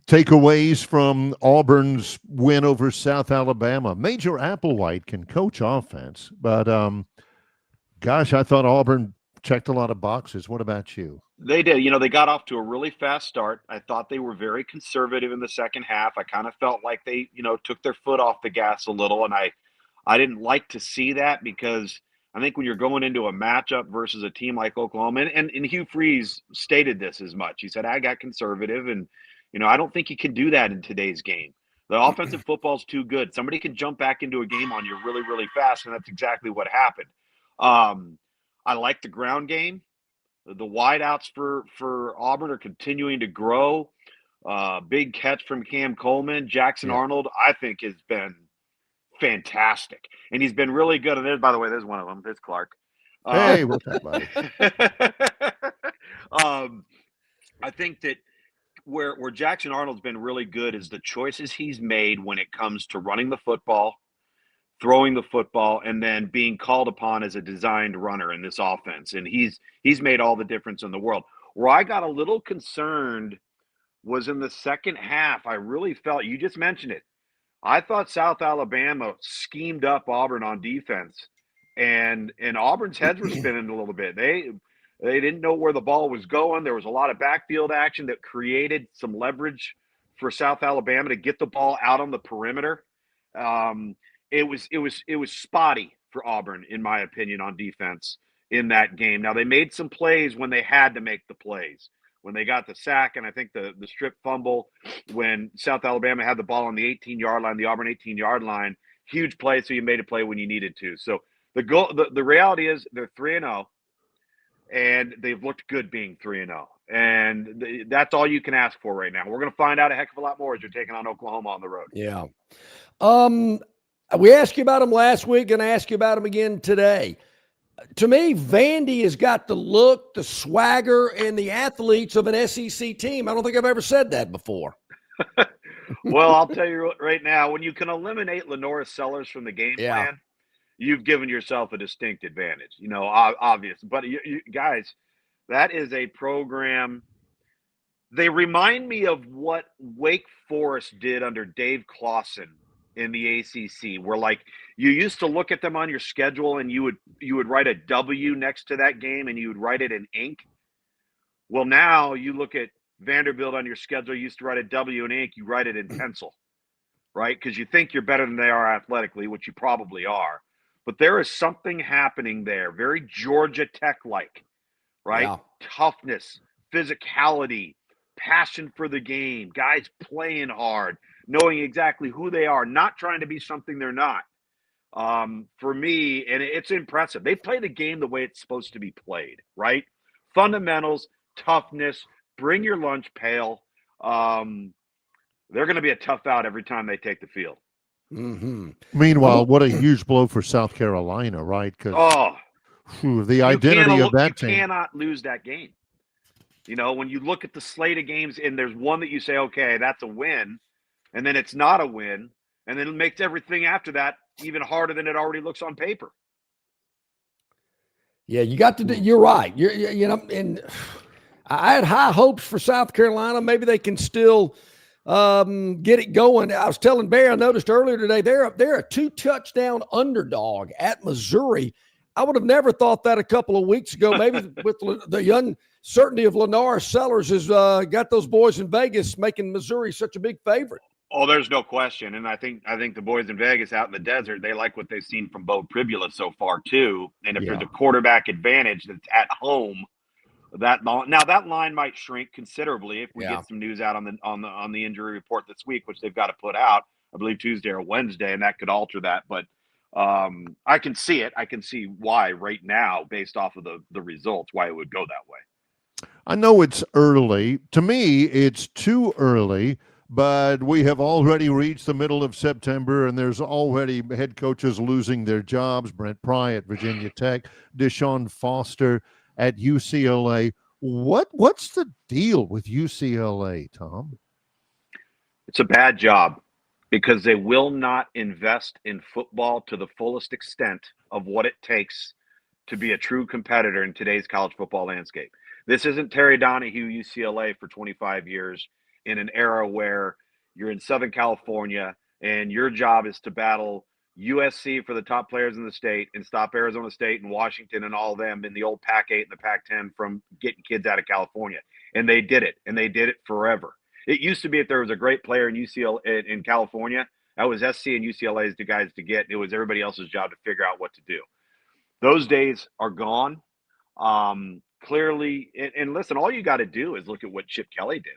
Takeaways from Auburn's win over South Alabama. Major Applewhite can coach offense, but gosh, I thought Auburn checked a lot of boxes. What about you? They did. They got off to a really fast start. I thought they were very conservative in the second half. I kind of felt like they, took their foot off the gas a little, and I didn't like to see that, because I think when you're going into a matchup versus a team like Oklahoma, and Hugh Freeze stated this as much. He said, I got conservative, and I don't think you can do that in today's game. The offensive football is too good. Somebody can jump back into a game on you really, really fast, and that's exactly what happened. I like the ground game. The wideouts for Auburn are continuing to grow. Big catch from Cam Coleman. Jackson Arnold, I think, has been fantastic. And he's been really good. And there's, by the way, there's one of them. There's Clark. Hey, what's up, buddy? I think that where Jackson Arnold's been really good is the choices he's made when it comes to running the football, throwing the football, and then being called upon as a designed runner in this offense. And he's made all the difference in the world. Where I got a little concerned was in the second half. I really felt, you just mentioned it, I thought South Alabama schemed up Auburn on defense, and Auburn's heads were spinning a little bit. They didn't know where the ball was going. There was a lot of backfield action that created some leverage for South Alabama to get the ball out on the perimeter. It was spotty for Auburn, in my opinion, on defense in that game. Now, they made some plays when they had to make the plays. When they got the sack and I think the strip fumble when South Alabama had the ball on the 18-yard line, the Auburn 18-yard line, huge play, so you made a play when you needed to. So the reality is they're 3-0, and they've looked good being 3-0. And that's all you can ask for right now. We're going to find out a heck of a lot more as you're taking on Oklahoma on the road. Yeah. We asked you about him last week, going to ask you about him again today. To me, Vandy has got the look, the swagger, and the athletes of an SEC team. I don't think I've ever said that before. Well, I'll tell you right now, when you can eliminate Lenora Sellers from the game plan, you've given yourself a distinct advantage. Obvious. But you guys, that is a program. They remind me of what Wake Forest did under Dave Clawson in the ACC, where like you used to look at them on your schedule and you would write a W next to that game and you would write it in ink. Well, now you look at Vanderbilt on your schedule, you used to write a W in ink, you write it in pencil, right? Because you think you're better than they are athletically, which you probably are. But there is something happening there, very Georgia Tech-like, right? Yeah. Toughness, physicality, passion for the game, guys playing hard, knowing exactly who they are, not trying to be something they're not. For me, and it's impressive. They play the game the way it's supposed to be played, right? Fundamentals, toughness, bring your lunch pail. They're going to be a tough out every time they take the field. Mm-hmm. Meanwhile, what a huge blow for South Carolina, right? Because the identity of that team. You cannot lose that game. When you look at the slate of games and there's one that you say, okay, that's a win, and then it's not a win, and then it makes everything after that even harder than it already looks on paper. Yeah, you got to do, you're right. And I had high hopes for South Carolina. Maybe they can still get it going. I was telling Barry, I noticed earlier today, they're a 2-touchdown underdog at Missouri. I would have never thought that a couple of weeks ago. Maybe with the uncertainty of Lenora Sellers has got those boys in Vegas making Missouri such a big favorite. Oh, there's no question. And I think the boys in Vegas out in the desert, they like what they've seen from Bo Pribula so far too. And if there's a quarterback advantage that's at home, that line might shrink considerably if we get some news out on the injury report this week, which they've got to put out, I believe Tuesday or Wednesday, and that could alter that. But I can see it. I can see why right now, based off of the results, why it would go that way. I know it's early. To me, it's too early, but we have already reached the middle of September, and there's already head coaches losing their jobs. Brent Pry at Virginia Tech, Deshaun Foster at UCLA. What's the deal with UCLA, Tom? It's a bad job because they will not invest in football to the fullest extent of what it takes to be a true competitor in today's college football landscape. This isn't Terry Donahue, UCLA for 25 years in an era where you're in Southern California and your job is to battle USC for the top players in the state and stop Arizona State and Washington and all of them in the old Pac-8 and the Pac-10 from getting kids out of California. And they did it, and they did it forever. It used to be if there was a great player in UCLA in California, that was SC and UCLA as the guys to get. It was everybody else's job to figure out what to do. Those days are gone. Clearly, and listen, all you got to do is look at what Chip Kelly did.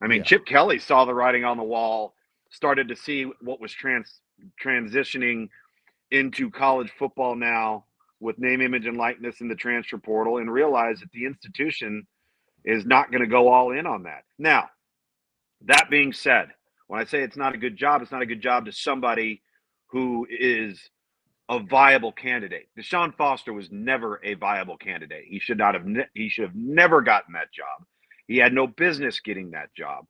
I mean, Chip Kelly saw the writing on the wall, started to see what was transitioning into college football now with name, image, and likeness in the transfer portal, and realized that the institution is not going to go all in on that. Now, that being said, when I say it's not a good job, it's not a good job to somebody who is a viable candidate. Deshaun Foster was never a viable candidate. He should have never gotten that job. He had no business getting that job.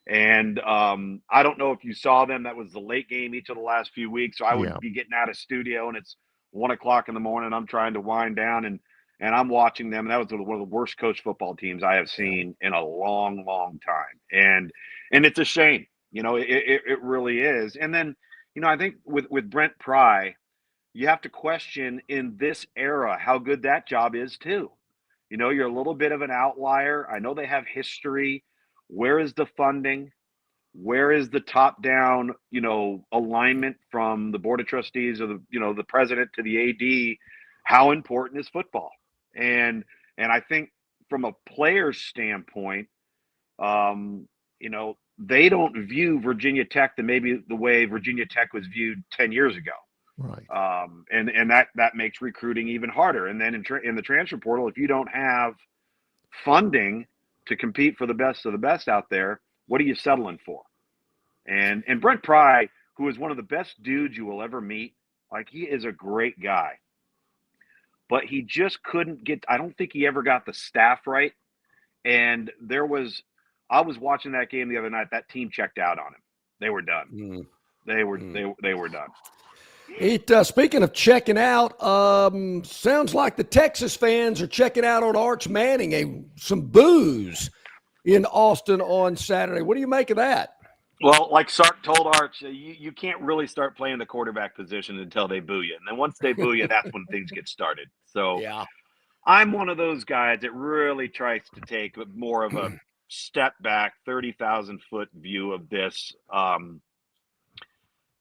And I don't know if you saw them. That was the late game each of the last few weeks. So I would be getting out of studio and it's 1:00 in the morning. I'm trying to wind down and I'm watching them. And that was one of the worst coached football teams I have seen in a long, long time. And it's a shame. It really is. And then, I think with Brent Pry, you have to question in this era how good that job is too. You're a little bit of an outlier. I know they have history. Where is the funding? Where is the top-down, alignment from the board of trustees or the president to the AD? How important is football? And I think from a player's standpoint, they don't view Virginia Tech the way Virginia Tech was viewed 10 years ago. Right. And that makes recruiting even harder. And then in the transfer portal, if you don't have funding to compete for the best of the best out there, what are you settling for? And Brent Pry, who is one of the best dudes you will ever meet, like, he is a great guy. But he just couldn't I don't think he ever got the staff right. And I was watching that game the other night. That team checked out on him. They were done. They were done. Speaking of checking out, sounds like the Texas fans are checking out on Arch Manning. Some boos in Austin on Saturday. What do you make of that? Well, like Sark told Arch, you can't really start playing the quarterback position until they boo you. And then once they boo you, that's when things get started. So yeah. I'm one of those guys that really tries to take more of a step back, 30,000-foot view of this.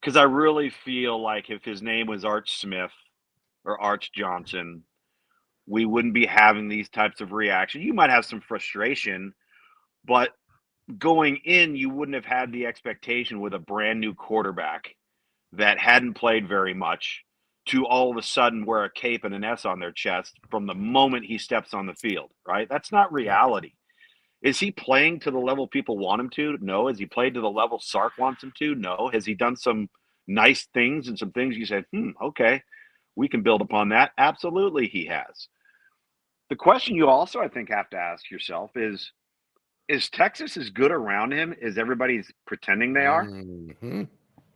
Because I really feel like if his name was Arch Smith or Arch Johnson, we wouldn't be having these types of reactions. You might have some frustration, but going in, you wouldn't have had the expectation with a brand new quarterback that hadn't played very much to all of a sudden wear a cape and an S on their chest from the moment he steps on the field, right? That's not reality. Is he playing to the level people want him to? No. Has he played to the level Sark wants him to? No. Has he done some nice things and some things you said, okay, we can build upon that? Absolutely he has. The question you also, I think, have to ask yourself is Texas as good around him as everybody's pretending they are? Mm-hmm.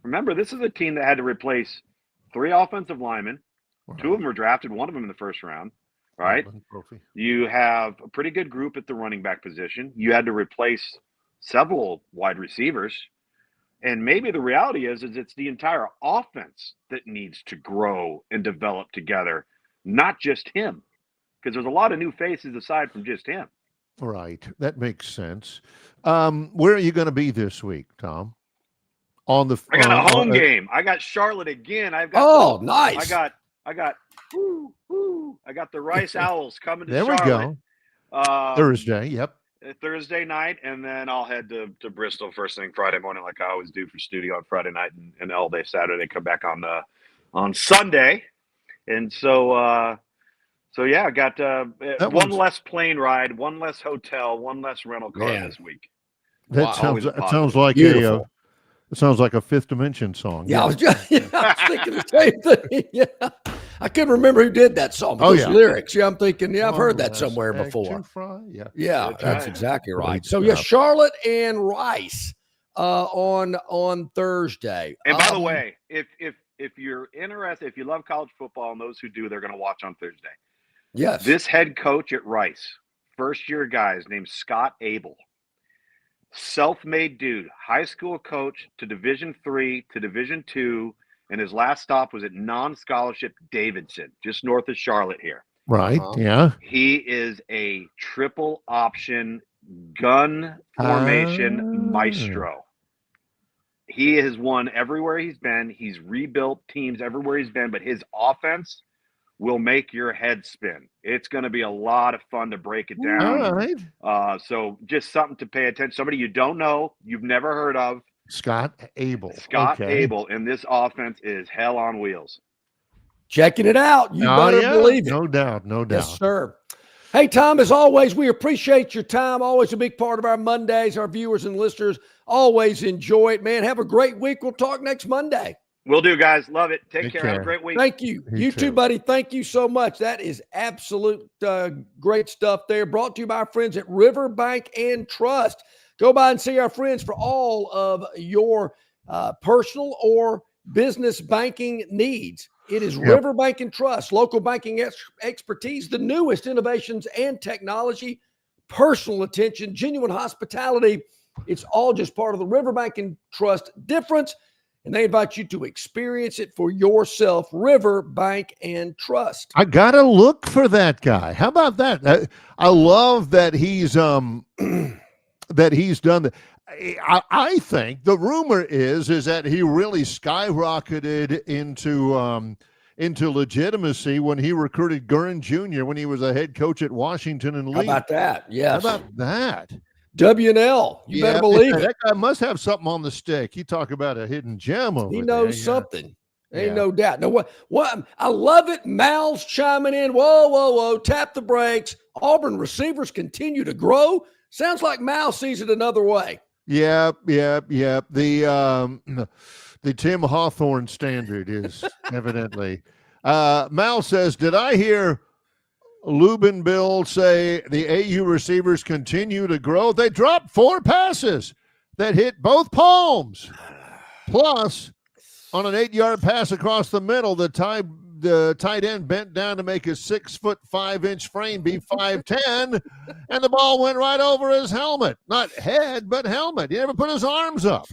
Remember, this is a team that had to replace 3 offensive linemen. Wow. 2 of them were drafted, 1 of them in the first round, right? You have a pretty good group at the running back position. You had to replace several wide receivers. And maybe the reality is it's the entire offense that needs to grow and develop together, not just him. Because there's a lot of new faces aside from just him. Right. That makes sense. Where are you going to be this week, Tom? I got a home game. I got Charlotte again. Nice. I got the Rice Owls coming to there Charlotte. We go. Thursday. Yep. Thursday night, and then I'll head to Bristol first thing Friday morning, like I always do for studio on Friday night, and all day Saturday. Come back on Sunday, and so yeah, I got one less plane ride, one less hotel, one less rental car this week. That sounds like beautiful. It sounds like a Fifth Dimension song. Yeah, I was thinking the same thing. Yeah, I couldn't remember who did that song. Those lyrics. Yeah, I'm thinking. Yeah, I've heard that somewhere before. Yeah, that's exactly right. So yeah, Charlotte and Rice on Thursday. And by the way, if you're interested, if you love college football, and those who do, they're going to watch on Thursday. Yes, this head coach at Rice, first-year guy, is named Scott Abel. Self-made dude, high school coach to Division III to Division II, and his last stop was at non-scholarship Davidson, just north of Charlotte here. Right, yeah. He is a triple option gun formation maestro. He has won everywhere he's been. He's rebuilt teams everywhere he's been, but his offense will make your head spin. It's going to be a lot of fun to break it down. All right. So just something to pay attention. Somebody you don't know, you've never heard of. Scott Abel. Abel, and this offense is hell on wheels. Checking it out. You better believe it. No doubt. Yes, sir. Hey, Tom, as always, we appreciate your time. Always a big part of our Mondays. Our viewers and listeners always enjoy it, man. Have a great week. We'll talk next Monday. Will do, guys. Love it. Take care. Have a great week. Thank you. You too, buddy. Thank you so much. That is absolute great stuff there. Brought to you by our friends at Riverbank and Trust. Go by and see our friends for all of your personal or business banking needs. It is Riverbank and Trust, local banking expertise, the newest innovations and technology, personal attention, genuine hospitality. It's all just part of the Riverbank and Trust difference. And they invite you to experience it for yourself. Riverbank and Trust. I got to look for that guy. How about that? I love that he's that he's done. I think the rumor is that he really skyrocketed into legitimacy when he recruited Gurn Jr. when he was a head coach at Washington and Lee. How about that? Yes. How about that? W&L. You better believe it. That guy must have something on the stick. You talk about a hidden gem over there. He knows something. Ain't no doubt. No, what? I love it. Mal's chiming in. Whoa. Tap the brakes. Auburn receivers continue to grow. Sounds like Mal sees it another way. Yeah. The Tim Hawthorne standard is evidently. Mal says, did I hear Lubin Bill say the AU receivers continue to grow? They dropped 4 passes that hit both palms. Plus, on an 8-yard pass across the middle, the tight end bent down to make his 6'5" frame be 5'10", and the ball went right over his helmet. Not head, but helmet. He never put his arms up.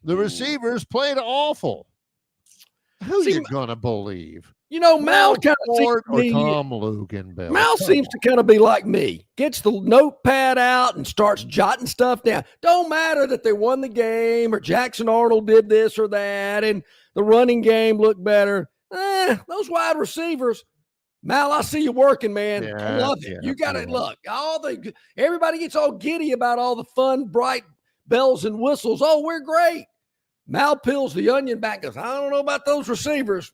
The receivers played awful. Who you gonna believe? Mal kind of or Tom Luganbill. Mal seems to kind of be like me. Gets the notepad out and starts jotting stuff down. Don't matter that they won the game or Jackson Arnold did this or that and the running game looked better. Those wide receivers, Mal, I see you working, man. Yeah, I love it. You got to look. Everybody gets all giddy about all the fun, bright bells and whistles. Oh, we're great. Mal peels the onion back and goes, I don't know about those receivers.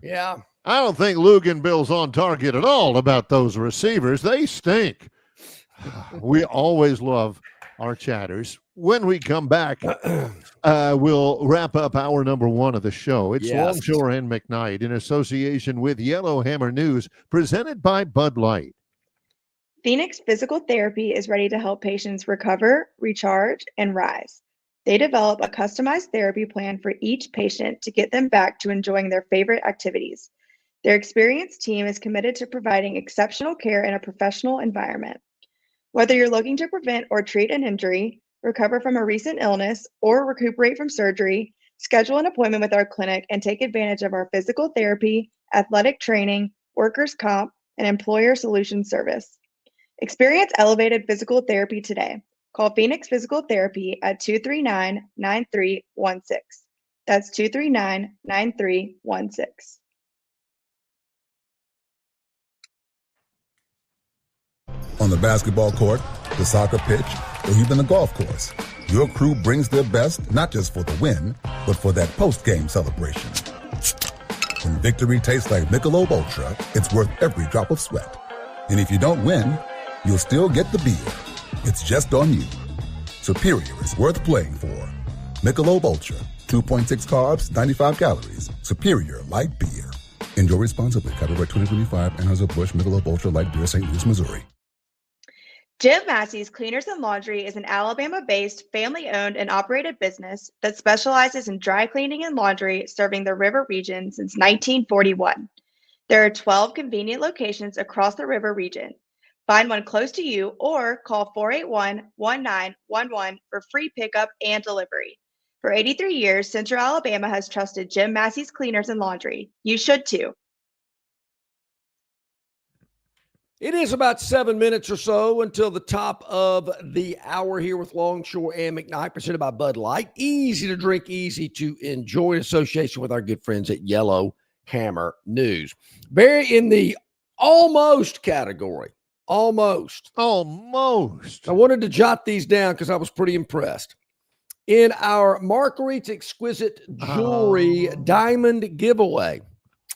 Yeah. I don't think Luganbill's on target at all about those receivers. They stink. We always love our chatters. When we come back, we'll wrap up hour number 1 of the show. It's Longshore and McKnight in association with Yellowhammer News, presented by Bud Light. Phoenix Physical Therapy is ready to help patients recover, recharge, and rise. They develop a customized therapy plan for each patient to get them back to enjoying their favorite activities. Their experienced team is committed to providing exceptional care in a professional environment. Whether you're looking to prevent or treat an injury, recover from a recent illness, or recuperate from surgery, schedule an appointment with our clinic and take advantage of our physical therapy, athletic training, workers' comp, and employer solutions service. Experience elevated physical therapy today. Call Phoenix Physical Therapy at 239-9316. That's 239-9316. On the basketball court, the soccer pitch, or even the golf course, your crew brings their best not just for the win, but for that post-game celebration. When victory tastes like Michelob Ultra, it's worth every drop of sweat. And if you don't win, you'll still get the beer. It's just on you. Superior is worth playing for. Michelob Ultra, 2.6 carbs, 95 calories. Superior light beer. Enjoy responsibly. Copyright 2025, Anheuser-Busch Michelob Ultra Light Beer, St. Louis, Missouri. Jim Massey's Cleaners and Laundry is an Alabama-based, family-owned and operated business that specializes in dry cleaning and laundry, serving the river region since 1941. There are 12 convenient locations across the river region. Find one close to you or call 481-1911 for free pickup and delivery. For 83 years, Central Alabama has trusted Jim Massey's Cleaners and Laundry. You should too. It is about 7 minutes or so until the top of the hour here with Longshore and McKnight, presented by Bud Light. Easy to drink, easy to enjoy, in association with our good friends at Yellowhammer News. Barry, in the almost category. Almost. I wanted to jot these down because I was pretty impressed. In our Marguerite's Exquisite Jewelry Diamond Giveaway, a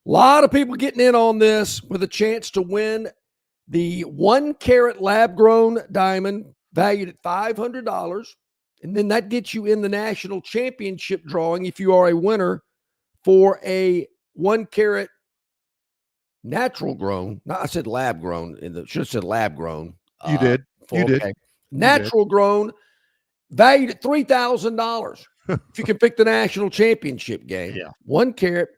lot of people getting in on this with a chance to win the 1 carat lab-grown diamond valued at $500. And then that gets you in the national championship drawing if you are a winner for a 1 carat natural grown. No, I said lab grown. Should have said lab grown. You did. Natural grown, valued at $3,000. If you can pick the national championship game. Yeah. 1 carat.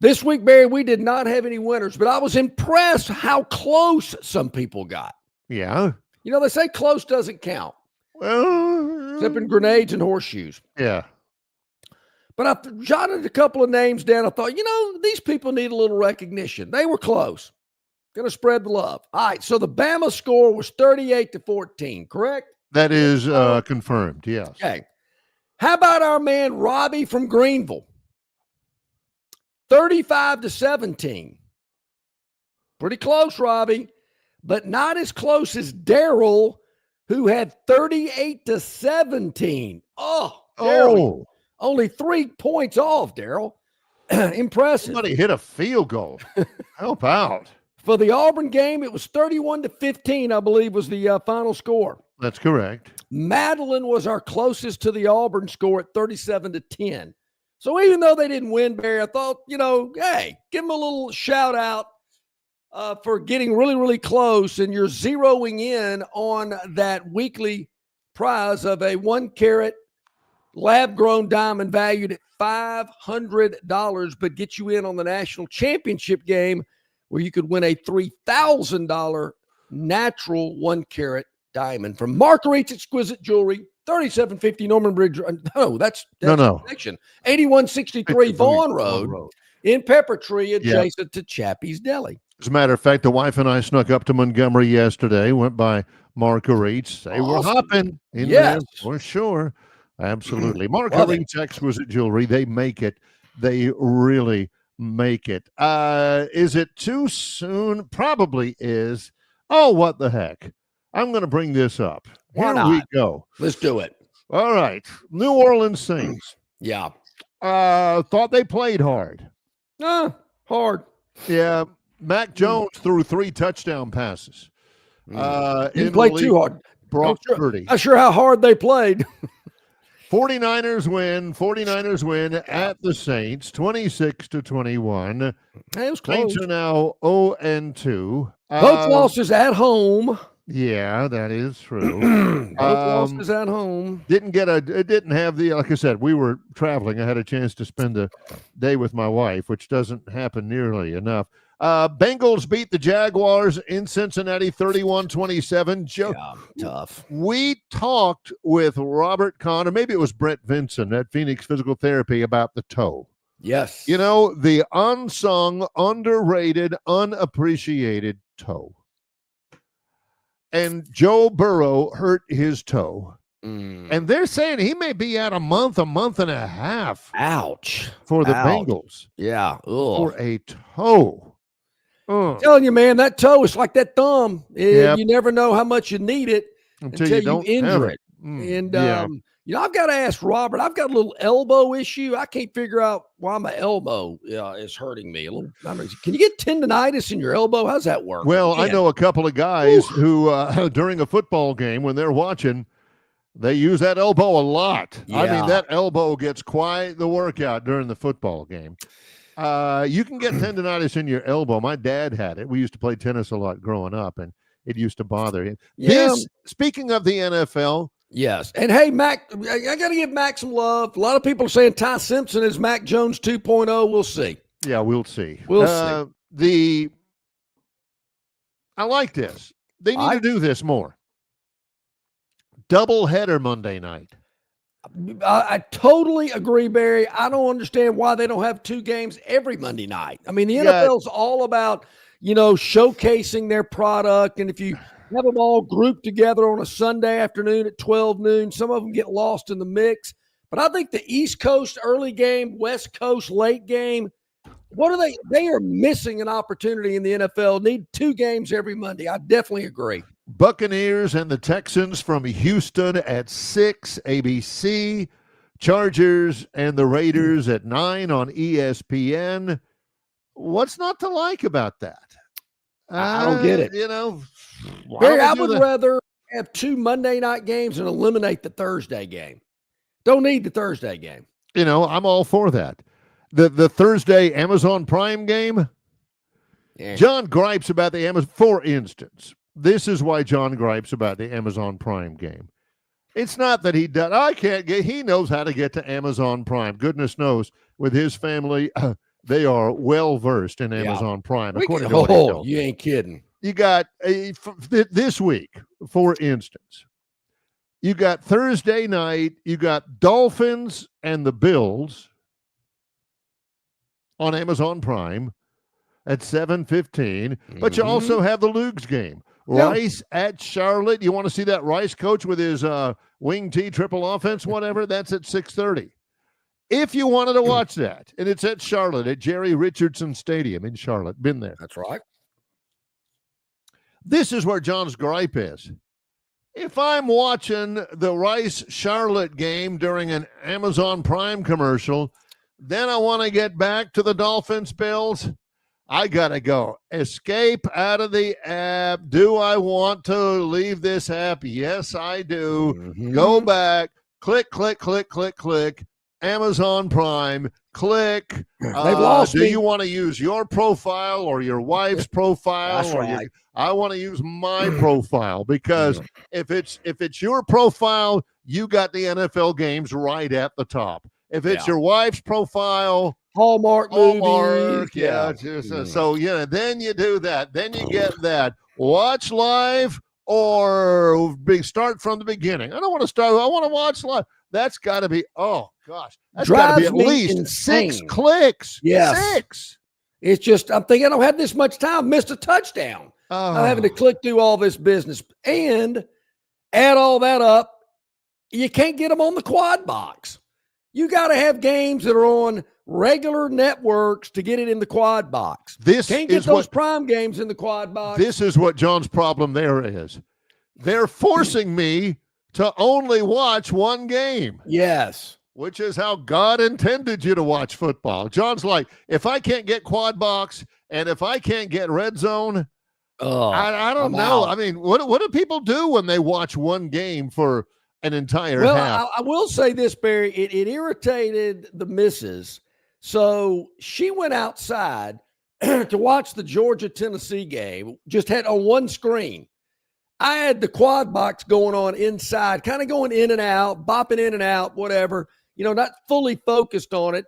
This week, Barry, we did not have any winners, but I was impressed how close some people got. Yeah. They say close doesn't count. Well, Except in grenades and horseshoes. Yeah. But I jotted a couple of names down. I thought, these people need a little recognition. They were close. Going to spread the love. All right, so the Bama score was 38-14, correct? That is confirmed, yes. Okay. How about our man Robbie from Greenville? 35-17. Pretty close, Robbie, but not as close as Daryl, who had 38-17. Oh, Daryl. Only 3 points off, Daryl. Impressive. Somebody hit a field goal. Help out. For the Auburn game, it was 31-15, I believe, was the final score. That's correct. Madeline was our closest to the Auburn score at 37-10. So even though they didn't win, Barry, I thought, hey, give them a little shout out for getting really, really close. And you're zeroing in on that weekly prize of a 1-carat lab-grown diamond valued at $500, but get you in on the national championship game where you could win a $3,000 natural 1-carat diamond from Marguerite's Exquisite Jewelry, 3750 Norman Bridge. No, that's no. Connection. 8163 Vaughn Road in Pepper Tree, adjacent to Chappie's Deli. As a matter of fact, the wife and I snuck up to Montgomery yesterday, went by Marguerite's. They were hopping in there for sure. Absolutely. Marguerite's Exquisite Jewelry, they make it. They really make it. Is it too soon? Probably is. Oh, what the heck. I'm going to bring this up. Why Here not? we go. Let's do it. All right. New Orleans Saints. Yeah. Thought they played hard. Hard. Yeah. Mac Jones threw 3 touchdown passes. Didn't play too hard. Brock Purdy. Not sure how hard they played. 49ers win at the Saints, 26-21. It was close. Saints are now 0-2. Both losses at home. Yeah, that is true. Both losses at home. Didn't have the, like I said, we were traveling. I had a chance to spend a day with my wife, which doesn't happen nearly enough. Bengals beat the Jaguars in Cincinnati 31-27. Tough. We talked with Robert Connor, maybe it was Brent Vinson at Phoenix Physical Therapy, about the toe. Yes. The unsung, underrated, unappreciated toe. And Joe Burrow hurt his toe. And they're saying he may be out a month and a half. Ouch. For the Bengals. Yeah. Ugh. For a toe. I'm telling you, man, that toe is like that thumb. You never know how much you need it until you injure it. And, I've got to ask Robert, I've got a little elbow issue. I can't figure out why my elbow is hurting me. Can you get tendonitis in your elbow? How's that work? Well, I know a couple of guys who, during a football game, when they're watching, they use that elbow a lot. Yeah. I mean, that elbow gets quite the workout during the football game. You can get tendonitis in your elbow. My dad had it. We used to play tennis a lot growing up, and it used to bother him. Yeah. Speaking of the NFL. Yes. And, hey, Mac, I got to give Mac some love. A lot of people are saying Ty Simpson is Mac Jones 2.0. We'll see. Yeah, we'll see. We'll see. I like this. They need to do this more. Doubleheader Monday night. I totally agree, Barry. I don't understand why they don't have 2 games every Monday night. I mean, the NFL's all about, showcasing their product. And if you have them all grouped together on a Sunday afternoon at 12 noon, some of them get lost in the mix. But I think the East Coast early game, West Coast late game, what are they? They are missing an opportunity in the NFL. Need 2 games every Monday. I definitely agree. Buccaneers and the Texans from Houston at 6 ABC. Chargers and the Raiders at 9 on ESPN. What's not to like about that? I don't get it. Barry, I would rather have 2 Monday night games and eliminate the Thursday game. Don't need the Thursday game. I'm all for that. The Thursday Amazon Prime game. Yeah. John gripes about the Amazon. For instance, this is why John gripes about the Amazon Prime game. It's not that he does. He knows how to get to Amazon Prime. Goodness knows, with his family, they are well versed in Amazon Prime. According to what he tells me. You ain't kidding. You got this week, for instance, you got Thursday night. You got Dolphins and the Bills on Amazon Prime. at 7:15. But you also have the Lugs game. Rice at Charlotte. You want to see that Rice coach with his wing T triple offense, whatever? That's at 6:30. If you wanted to watch that, and it's at Charlotte, at Jerry Richardson Stadium in Charlotte. Been there. That's right. This is where John's gripe is. If I'm watching the Rice-Charlotte game during an Amazon Prime commercial, then I want to get back to the Dolphins-Bills, I got to go. Escape out of the app. Do I want to leave this app? Yes, I do. Go back. Click, click, click, click, click. Amazon Prime. Click. They've lost me. Do you want to use your profile or your wife's profile? That's right. I want to use my profile because if it's your profile, you got the NFL games right at the top. If it's your wife's profile, Hallmark movies, so then you do that. Then you get that. Watch live or start from the beginning. I don't want to start. I want to watch live. That's got to be. Oh gosh, that's got to be at least insane. 6 clicks. Yes. 6. It's just I'm thinking I don't have this much time. Missed a touchdown. I'm having to click through all this business and add all that up. You can't get them on the quad box. You got to have games that are on regular networks to get it in the quad box. Can't get those prime games in the quad box. This is what John's problem there is. They're forcing me to only watch one game. Yes. Which is how God intended you to watch football. John's like, if I can't get quad box and if I can't get red zone, I don't know. Out. I mean, what do people do when they watch one game for an entire half? I will say this, Barry. It irritated the missus. So she went outside to watch the Georgia-Tennessee game, just had on one screen. I had the quad box going on inside, kind of going in and out, bopping in and out, whatever, not fully focused on it.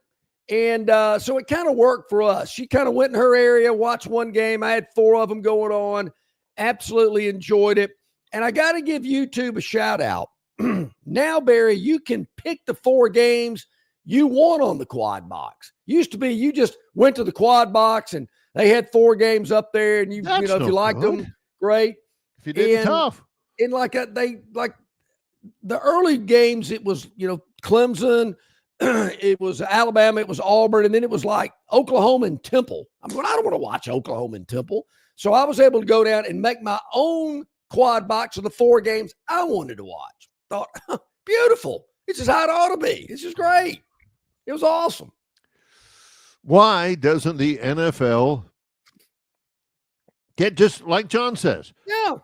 And so it kind of worked for us. She kind of went in her area, watched one game. I had 4 of them going on. Absolutely enjoyed it. And I got to give YouTube a shout out. Now, Barry, you can pick the 4 games you want on the quad box. Used to be you just went to the quad box and they had 4 games up there, and if you liked them, great. If you didn't, tough. And like the early games, it was Clemson, it was Alabama, it was Auburn, and then it was like Oklahoma and Temple. I'm going, I don't want to watch Oklahoma and Temple. So I was able to go down and make my own quad box of the 4 games I wanted to watch. Thought, beautiful. This is how it ought to be. This is great. It was awesome. Why doesn't the NFL get, just like John says,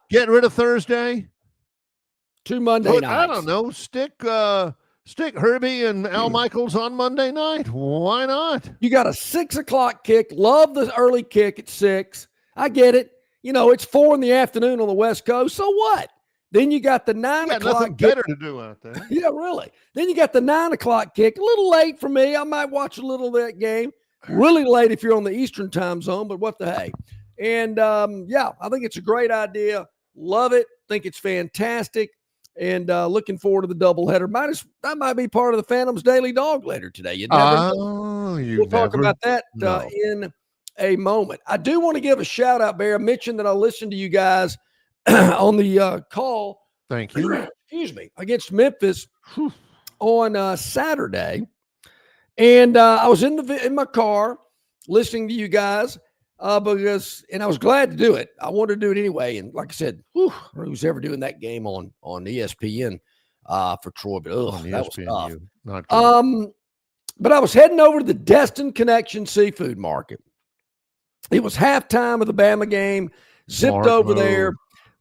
get rid of Thursday? 2 Monday nights. I don't know. Stick Herbie and Al Michaels on Monday night. Why not? You got a 6 o'clock kick. Love the early kick at 6. I get it. It's 4 in the afternoon on the West Coast. So what? Then you got the 9 o'clock nothing kick. Better to do out there. Yeah, really. Then you got the 9 o'clock kick. A little late for me. I might watch a little of that game. Really late if you're on the Eastern time zone, but what the hey. And, I think it's a great idea. Love it. Think it's fantastic. And looking forward to the doubleheader. That might be part of the Phantom's Daily Dog later today. You never know. We'll talk about that in a moment. I do want to give a shout out, Bear. I mentioned that I listened to you guys on the call. Thank you. Excuse me, against Memphis on Saturday, and I was in my car listening to you guys because I was glad to do it. I wanted to do it anyway, and like I said, who's ever doing that game on ESPN for Troy? But that was tough. Not good. But I was heading over to the Destin Connection Seafood Market. It was halftime of the Bama game. Zipped over there.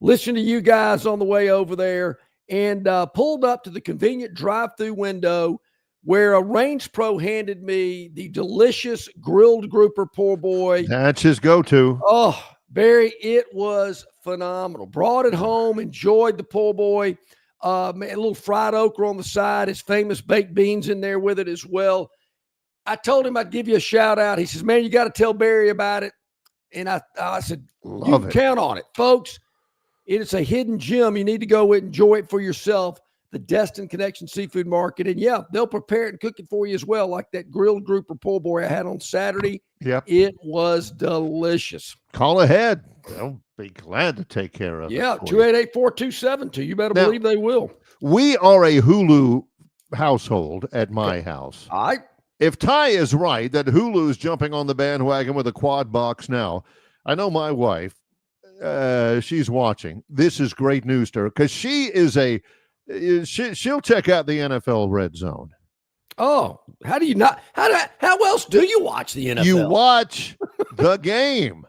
Listened to you guys on the way over there, and pulled up to the convenient drive-through window where a Range Pro handed me the delicious grilled grouper po' boy. That's his go-to. Oh, Barry, it was phenomenal. Brought it home, enjoyed the po' boy. A little fried okra on the side, his famous baked beans in there with it as well. I told him I'd give you a shout-out. He says, man, you got to tell Barry about it. And I said, you can count on it. Folks, it is a hidden gem. You need to go enjoy it for yourself. the Destin Connection Seafood Market. And yeah, they'll prepare it and cook it for you as well, like that grilled grouper po' boy I had on Saturday. Yep. It was delicious. Call ahead. They'll be glad to take care of it. Yeah, 288-4272. You better believe they will. We are a Hulu household at my house. All right. If Ty is right that Hulu is jumping on the bandwagon with a quad box now, I know my wife, she's watching. This is great news to her because she is she'll check out the NFL Red Zone. Oh, how do you not? How else do you watch the NFL? You watch the game.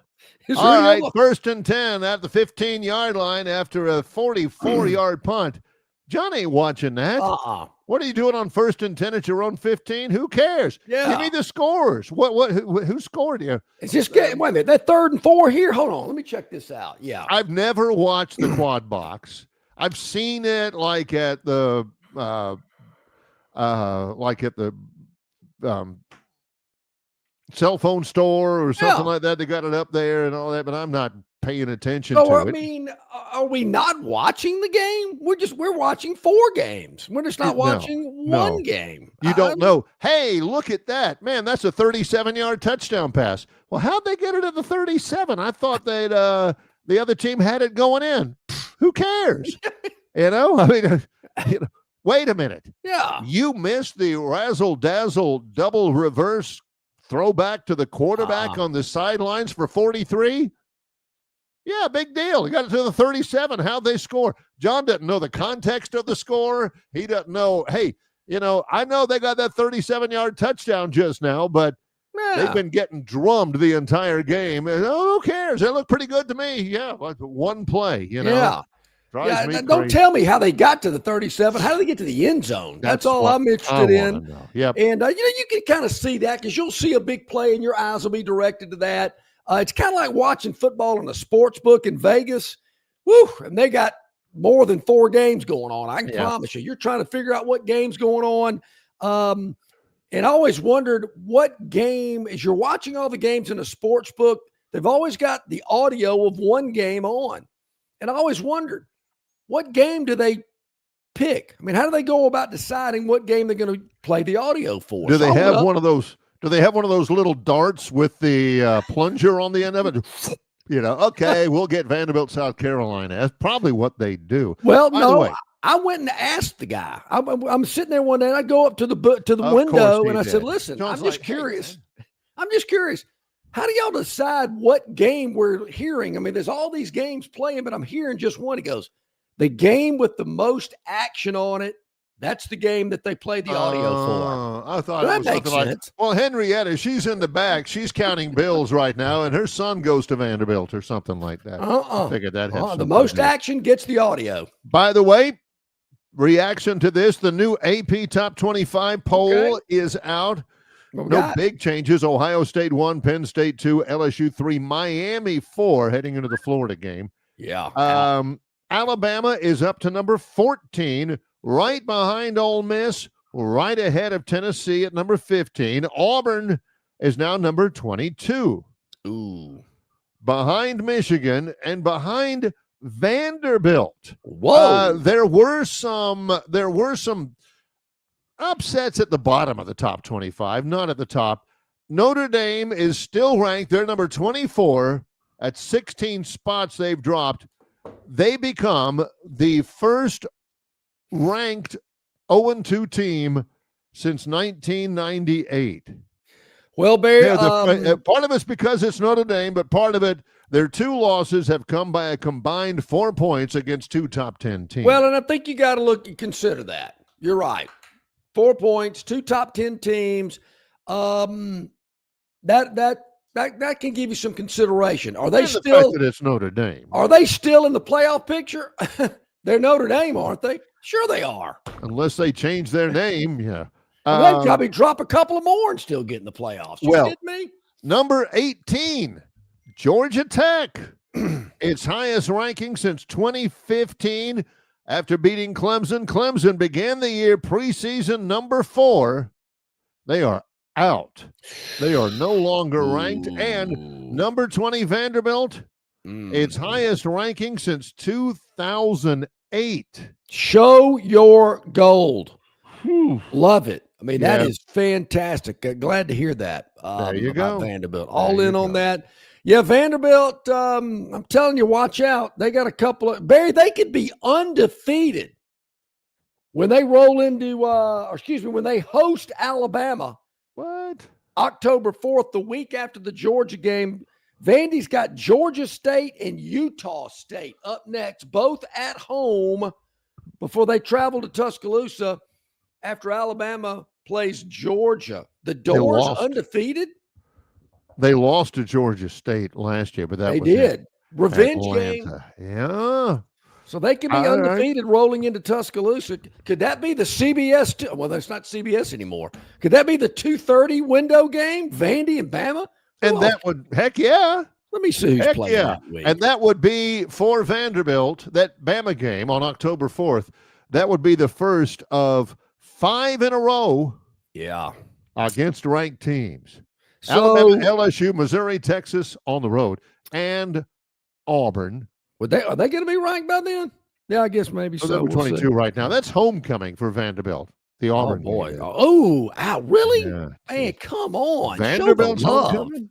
All right, 1st and 10 at the 15-yard line after a 44-yard punt. John ain't watching that. What are you doing on 1st and 10 at your own 15? Who cares? Yeah. Give me the scores. Who scored here? It's just wait a minute. That 3rd and 4 here. Hold on. Let me check this out. Yeah. I've never watched the quad box. I've seen it like at the cell phone store or something like that. They got it up there and all that, but I'm not paying attention to it. I mean, are we not watching the game? We're watching 4 games. We're just not watching one game. You don't know. Hey, look at that. Man, that's a 37-yard touchdown pass. Well, how'd they get it at the 37? I thought they'd the other team had it going in. Who cares? I mean, wait a minute. Yeah. You missed the razzle-dazzle double reverse throwback to the quarterback on the sidelines for 43? Yeah, big deal. He got it to the 37. How'd they score? John doesn't know the context of the score. He doesn't know, hey, I know they got that 37-yard touchdown just now, but they've been getting drummed the entire game. And, who cares? They look pretty good to me. Yeah, like one play, Yeah. Drives me don't crazy. tell me how they got to the 37. How do they get to the end zone? That's all I'm interested in. Yep. And, you can kind of see that because you'll see a big play and your eyes will be directed to that. It's kind of like watching football in a sports book in Vegas. Woo! And they got more than 4 games going on. I can promise you. You're trying to figure out what game's going on. And I always wondered what game, as you're watching all the games in a sports book, they've always got the audio of one game on. And I always wondered, what game do they pick? I mean, how do they go about deciding what game they're going to play the audio for? Do they have one of those? Do they have one of those little darts with the plunger on the end of it? Okay, we'll get Vanderbilt, South Carolina. That's probably what they do. Well, no, I went and asked the guy. I'm sitting there one day, and I go up to the window, and I said, "Listen, I'm just curious. I'm just curious. How do y'all decide what game we're hearing? I mean, there's all these games playing, but I'm hearing just one." He goes, "The game with the most action on it, that's the game that they play the audio for." I thought it was something like, well, Henrietta, she's in the back. She's counting bills right now, and her son goes to Vanderbilt or something like that. I figured that had the most action gets the audio. By the way, reaction to this, the new AP Top 25 poll is out. No big changes. Ohio State 1, Penn State 2, LSU 3, Miami 4 heading into the Florida game. Yeah. Alabama is up to number 14, right behind Ole Miss, right ahead of Tennessee at number 15. Auburn is now number 22. Ooh. Behind Michigan and behind Vanderbilt. Whoa. There were some upsets at the bottom of the top 25, not at the top. Notre Dame is still ranked. They're number 24 at 16 spots they've dropped. They become the first ranked 0-2 team since 1998. Well, Barry, part of it's because it's Notre Dame, but part of it, their 2 losses have come by a combined 4 points against 2 top 10 teams. Well, and I think you got to look and consider that. You're right. 4 points, 2 top 10 teams. That can give you some consideration. Are they still? The fact that it's Notre Dame. Are they still in the playoff picture? They're Notre Dame, aren't they? Sure, they are. Unless they change their name, yeah. They'd probably drop a couple of more and still get in the playoffs. You kidding me? Number 18, Georgia Tech. Its highest ranking since 2015 after beating Clemson. Clemson began the year preseason number 4. They are out. They are no longer ranked. And number 20, Vanderbilt, its highest ranking since 2008. 8. Show your gold. Whew. Love it. I mean, that Yeah. is fantastic. Glad to hear that. There you about go. Vanderbilt. There All you in on go. that. Yeah, Vanderbilt, I'm telling you, watch out. They got a couple of – Barry, they could be undefeated when they roll into when they host Alabama. What? October 4th, the week after the Georgia game. Vandy's got Georgia State and Utah State up next, both at home before they travel to Tuscaloosa after Alabama plays Georgia. The Doors undefeated? They lost to Georgia State last year, but that They was did. Revenge game. Atlanta. Yeah. So they could be All undefeated rolling into Tuscaloosa. Could that be the CBS? Well, that's not CBS anymore. Could that be the 2:30 window game? Vandy and Bama? And that would, heck yeah. Let me see who's Heck playing yeah. that week. And that would be for Vanderbilt, that Bama game on October 4th. That would be the first of 5 in a row. Yeah. Against ranked teams. So, Alabama, LSU, Missouri, Texas on the road, and Auburn. are they going to be ranked by then? Yeah, I guess maybe so. Number 22 right now. That's homecoming for Vanderbilt. The Auburn. Oh, boy. game. Oh, really? Yeah. Man, come on. Vanderbilt's Show the love. homecoming.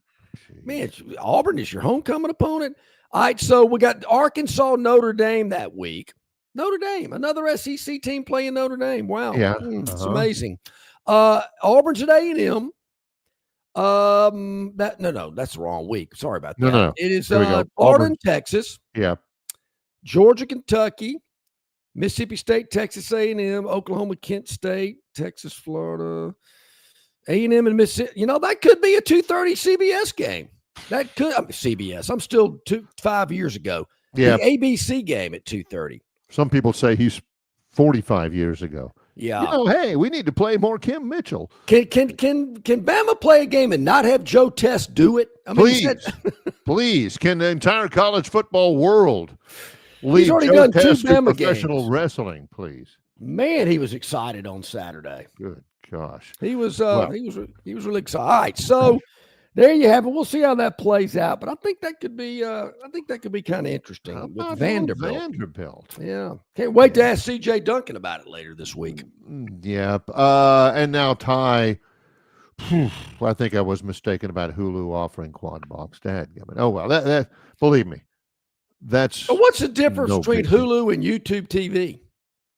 Man, Auburn is your homecoming opponent. All right, so we got Arkansas, Notre Dame that week. Notre Dame, another SEC team playing Notre Dame. Wow. Yeah. It's amazing. Auburn's at A&M. That's the wrong week. Sorry about that. No. It is There we go. Auburn, Texas. Yeah. Georgia, Kentucky, Mississippi State, Texas A&M, Oklahoma, Kent State, Texas, Florida, A&M, and Mississippi. That could be a 2:30 CBS game. That could CBS. I'm still 5 years ago. Yeah. The ABC game at 2:30. Some people say he's 45 years ago. Yeah. Hey, we need to play more Kim Mitchell. Can Bama play a game and not have Joe Test do it? I mean, Please. Can the entire college football world leave already Joe done 2 Test to Bama professional games. wrestling, please? Man, he was excited on Saturday. Good gosh. He was really excited. All right, so there you have it. We'll see how that plays out, but I think that could be kind of interesting with Vanderbilt. Yeah, can't wait to ask CJ Duncan about it later this week. Yep. And now Ty. I think I was mistaken about Hulu offering quad box. Dadgummit. Oh well, that believe me, that's. So what's the difference no between big deal. Hulu and YouTube TV?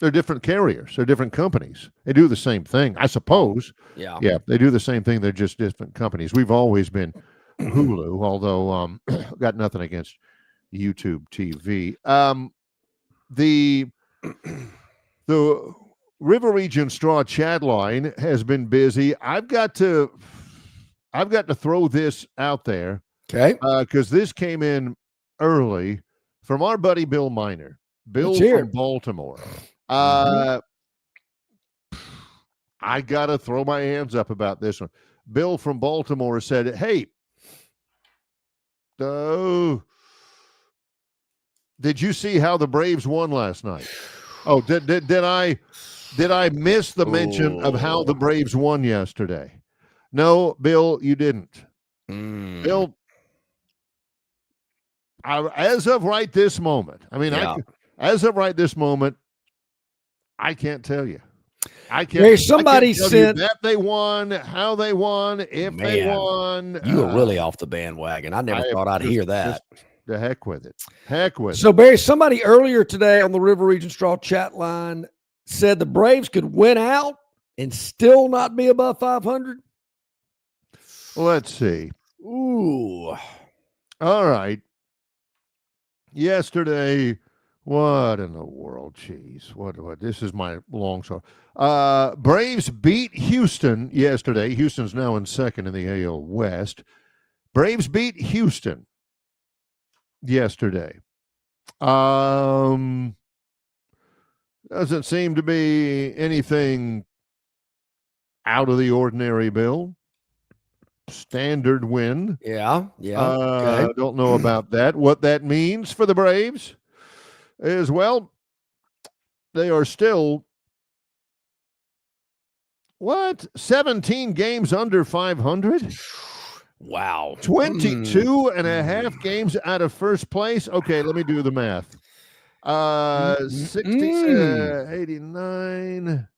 They're different carriers. They're different companies. They do the same thing, I suppose. Yeah. Yeah, they do the same thing. They're just different companies. We've always been Hulu, although got nothing against YouTube TV. The River Region Straw Chat line has been busy. I've got to throw this out there. Okay. Because this came in early from our buddy Bill Miner. Bill from Baltimore. I got to throw my hands up about this one. Bill from Baltimore said, hey, did you see how the Braves won last night? Oh, did I miss the mention of how the Braves won yesterday? No, Bill, you didn't. Bill, as of right this moment, as of right this moment, I can't tell you. I can't. There's somebody tell sent you that they won, how they won, if they won. You were really off the bandwagon. I never thought I'd hear that. The heck with it. Heck with it. So, Barry, somebody earlier today on the River Region Straw chat line said the Braves could win out and still not be above 500. Let's see. Ooh. All right. Yesterday, what in the world? Jeez. What? This is my Longshore. Braves beat Houston yesterday. Houston's now in second in the AL West. Braves beat Houston yesterday. Doesn't seem to be anything out of the ordinary, Bill. Standard win. Yeah. Okay. I don't know about that. What that means for the Braves is, well, they are still 17 games under 500. Wow. 22 and a half games out of first place. Okay, let me do the math. 60, 89.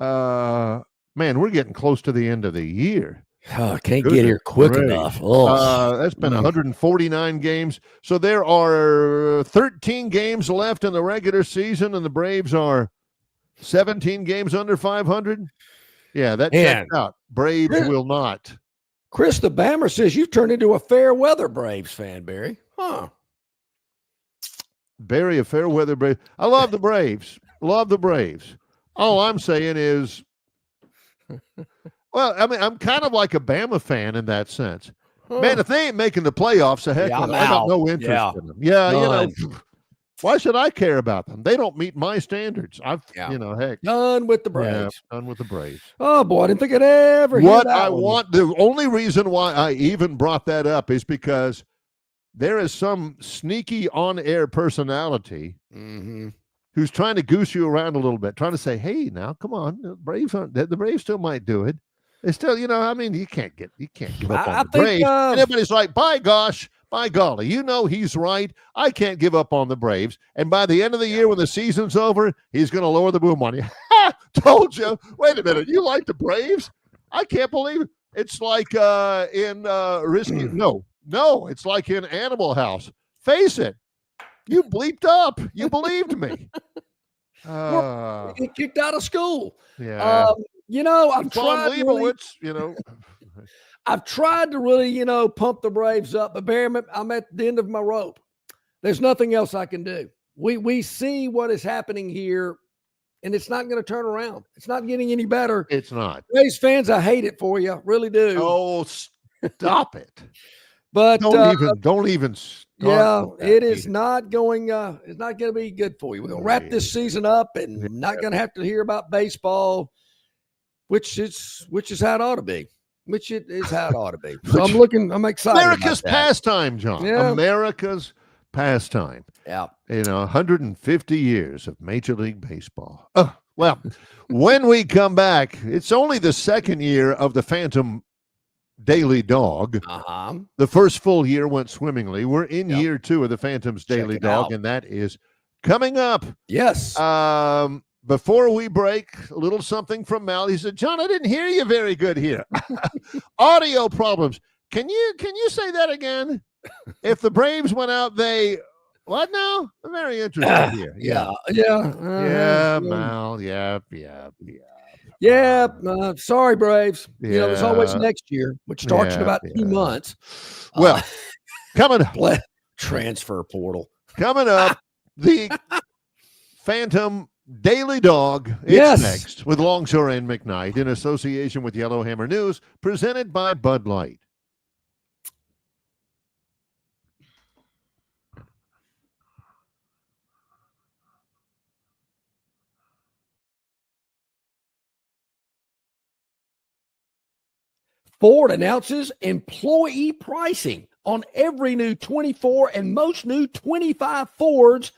Man, we're getting close to the end of the year. Oh, I can't get here quick enough. Oh. That's been 149 games. So there are 13 games left in the regular season, and the Braves are 17 games under 500. Yeah, that checks out. Braves will not. Chris the Bammer says you've turned into a fair weather Braves fan, Barry. Huh. Barry, a fair weather Brave. I love the Braves. Love the Braves. All I'm saying is, well, I mean, I'm kind of like a Bama fan in that sense. Man, if they ain't making the playoffs, I got no interest in them. Yeah, None. Why should I care about them? They don't meet my standards. Heck. Done with the Braves. Yeah, done with the Braves. Oh, boy, I didn't think I'd ever hear What that I one. want, the only reason why I even brought that up is because there is some sneaky on-air personality who's trying to goose you around a little bit, trying to say, hey, now, come on, the Braves still might do it. They still, you can't give up on the Braves. And everybody's like, by golly, he's right. I can't give up on the Braves. And by the end of the year, when the season's over, he's going to lower the boom on you. Told you. Wait a minute. You like the Braves? I can't believe it. It's like in Risky. No, it's like in Animal House. Face it. You bleeped up. You believed me. Get kicked out of school. Yeah. I've tried to really, pump the Braves up, but Barry, I'm at the end of my rope. There's nothing else I can do. We see what is happening here, and it's not going to turn around. It's not getting any better. It's not. Braves fans, I hate it for you. Really do. Oh, stop it. But don't even start. It is not going it's not going to be good for you. We're going to wrap this season up and not going to have to hear about baseball, which is how it ought to be. Which it is how it ought to be. So I'm excited. America's pastime, John. Yeah. America's pastime. Yeah. 150 years of Major League Baseball. Oh, well, when we come back, it's only the second year of the Phantom Daily Dog. The first full year went swimmingly. We're in year 2 of the Phantom's Daily Dog, and that is coming up. Yes. Before we break, a little something from Mal. He said, John, I didn't hear you very good here. Audio problems. Can you say that again? If the Braves went out, what now? I'm very interested here. Mal. Yeah. Sorry, Braves. There's always next year, which starts in about 2 months. Well, coming up. Transfer portal. Coming up, the Phantom Daily Dog. It's next with Longshore and McKnight in association with Yellowhammer News, presented by Bud Light. Ford announces employee pricing on every new 24 and most new 25 Fords,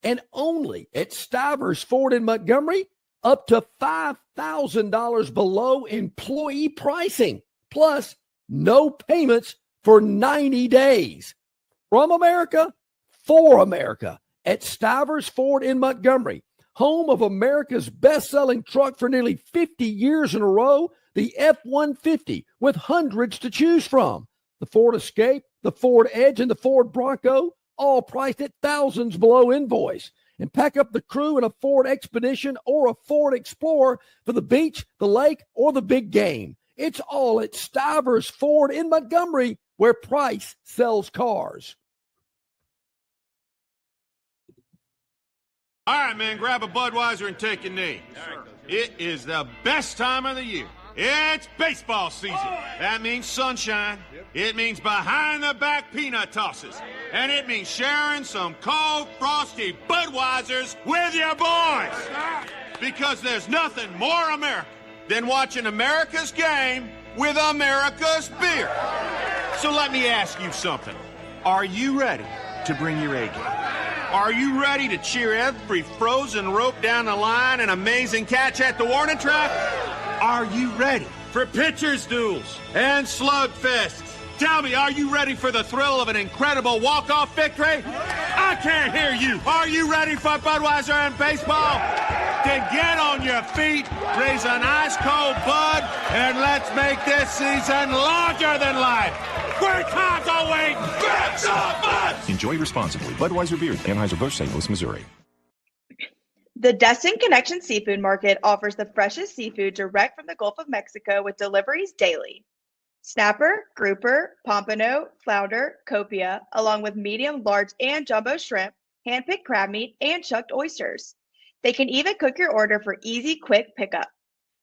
and only at Stivers Ford in Montgomery, up to $5,000 below employee pricing, plus no payments for 90 days. From America, for America, at Stivers Ford in Montgomery, home of America's best-selling truck for nearly 50 years in a row, the F-150, with hundreds to choose from. The Ford Escape, the Ford Edge, and the Ford Bronco, all priced at thousands below invoice. And pack up the crew in a Ford Expedition or a Ford Explorer for the beach, the lake, or the big game. It's all at Stivers Ford in Montgomery, where price sells cars. All right, man, grab a Budweiser and take a knee. It is the best time of the year. It's baseball season. That means sunshine. It means behind-the-back peanut tosses. And it means sharing some cold, frosty Budweisers with your boys. Because there's nothing more American than watching America's game with America's beer. So let me ask you something. Are you ready to bring your A game? Are you ready to cheer every frozen rope down the line and amazing catch at the warning track? Are you ready for pitchers' duels and slugfests? Tell me, are you ready for the thrill of an incredible walk-off victory? I can't hear you. Are you ready for Budweiser and baseball? Then get on your feet, raise an ice-cold Bud, and let's make this season larger than life. Great times are waiting. Grab some Bud. Enjoy responsibly. Budweiser Beer, Anheuser-Busch, St. Louis, Missouri. The Destin Connection Seafood Market offers the freshest seafood direct from the Gulf of Mexico with deliveries daily. Snapper, grouper, pompano, flounder, copia, along with medium, large, and jumbo shrimp, hand-picked crab meat, and chucked oysters. They can even cook your order for easy, quick pickup.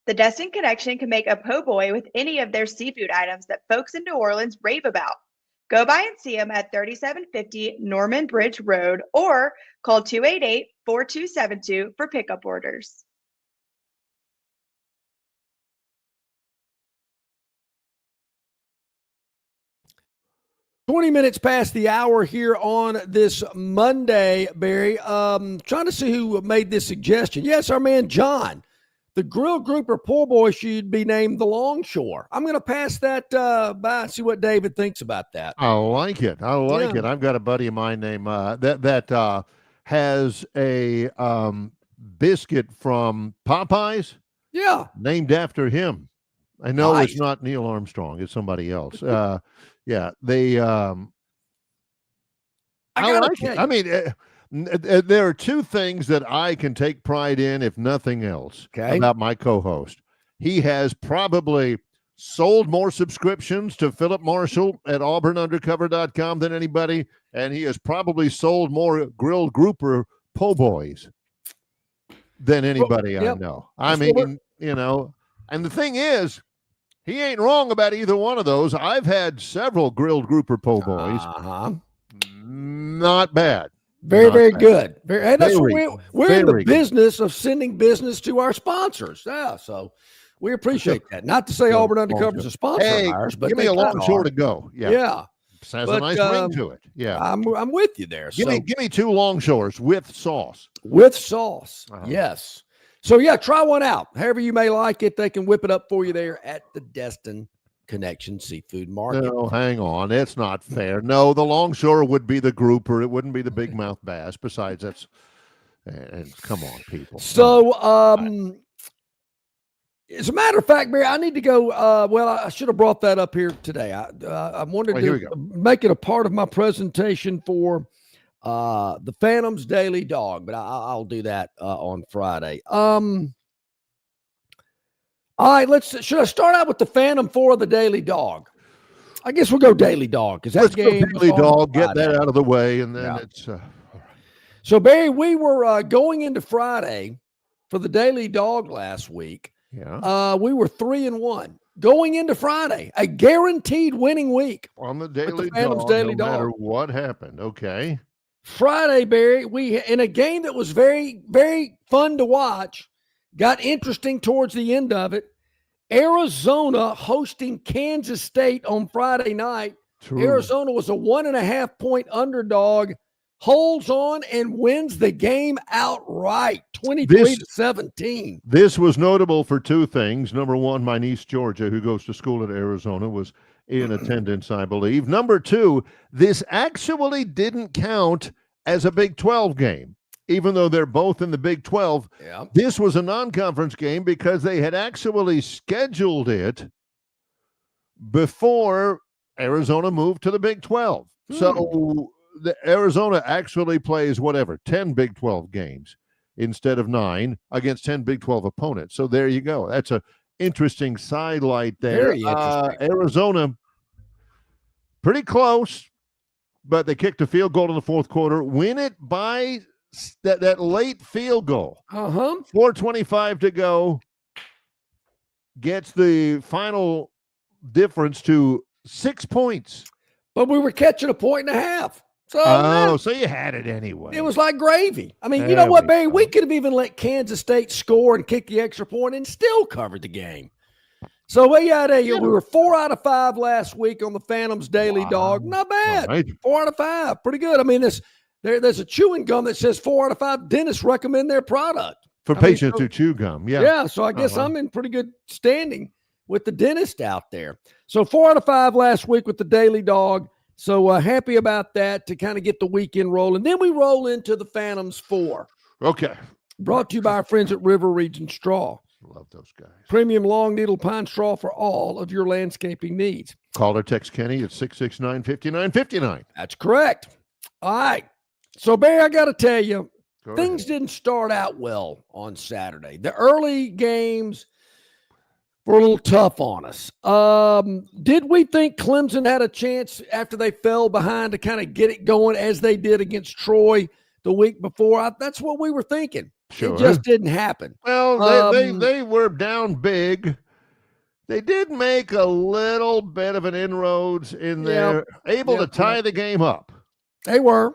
The Destin Connection can make a po' boy with any of their seafood items that folks in New Orleans rave about. Go by and see them at 3750 Norman Bridge Road or call 288-4272 for pickup orders. "20 minutes past the hour here on this Monday, Barry. Trying to see who made this suggestion. Yes, our man John. The grill grouper po' boy should be named the Longshore. I'm going to pass that by and see what David thinks about that. I like it. I like it. I've got a buddy of mine named that has a biscuit from Popeyes. Yeah. Named after him. I know Nice. It's not Neil Armstrong. It's somebody else. Yeah, they. I like it. I mean, there are two things that I can take pride in, if nothing else, about my co-host. He has probably sold more subscriptions to Philip Marshall at auburnundercover.com than anybody, and he has probably sold more grilled grouper po' boys than anybody I know. I mean, you know, and the thing is, he ain't wrong about either one of those. I've had several grilled grouper po' boys. Not bad. Very good. And that's Very, we're in the very good. business of sending business to our sponsors. Yeah, so we appreciate that. Not to say Auburn Undercover is a sponsor of ours, but give me a Longshore to go. Yeah. Has a nice ring to it. Yeah. I'm with you there. Give me two Longshores with sauce. With sauce. Yes. So yeah, try one out. However you may like it, they can whip it up for you there at the Destin Connection Seafood Market. No, hang on. It's not fair. No, the Longshore would be the grouper. It wouldn't be the big mouth bass. Besides, that's and come on, people. So as a matter of fact, Barry, I need to go. Well, I should have brought that up here today. I wanted to make it a part of my presentation for the Phantom's Daily Dog, but I'll do that on Friday. All right, should I start out with the Phantom for the Daily Dog? I guess we'll go Daily Dog because that game. Daily Dog, get that out of the way, and then it's. So Barry, we were going into Friday for the Daily Dog last week. Yeah. We were 3-1 going into Friday, a guaranteed winning week on the Daily Phantom's Dog. Daily no Dog. matter what happened, okay. Friday, Barry, we in a game that was very, very fun to watch, got interesting towards the end of it. Arizona hosting Kansas State on Friday night. True. Arizona was a 1.5-point underdog, holds on and wins the game outright, 23-17. This was notable for two things. Number one, my niece Georgia, who goes to school at Arizona, was in attendance, I believe. Number two, this actually didn't count as a Big 12 game, even though they're both in the Big 12. Yeah. This was a non-conference game because they had actually scheduled it before Arizona moved to the Big 12. So the Arizona actually plays 10 Big 12 games instead of 9 against 10 Big 12 opponents. So there you go. That's a interesting sidelight there. Very interesting. Arizona, pretty close, but they kicked a field goal in the fourth quarter. Win it by that late field goal. 4:25 to go. Gets the final difference to 6 points. But we were catching 1.5 points. So you had it anyway. It was like gravy. I mean, you know what, Barry? We could have even let Kansas State score and kick the extra point and still covered the game. So we were 4 out of 5 last week on the Phantom's Daily Dog. Not bad. Right. 4 out of 5. Pretty good. I mean, there's a chewing gum that says 4 out of 5 dentists recommend their product. For patients who chew gum, yeah. Yeah, so I guess I'm in pretty good standing with the dentist out there. So 4 out of 5 last week with the Daily Dog. So happy about that to kind of get the weekend rolling. Then we roll into the Phantoms 4. Okay. Brought to you by our friends at River Region Straw. Love those guys. Premium long needle pine straw for all of your landscaping needs. Call or text Kenny at 669-5959. That's correct. All right. So, Barry, I got to tell you, things didn't start out well on Saturday. The early games were a little tough on us. Did we think Clemson had a chance after they fell behind to kind of get it going as they did against Troy the week before? That's what we were thinking. Sure. It just didn't happen. Well, they were down big. They did make a little bit of an inroads in there, able to tie the game up. They were.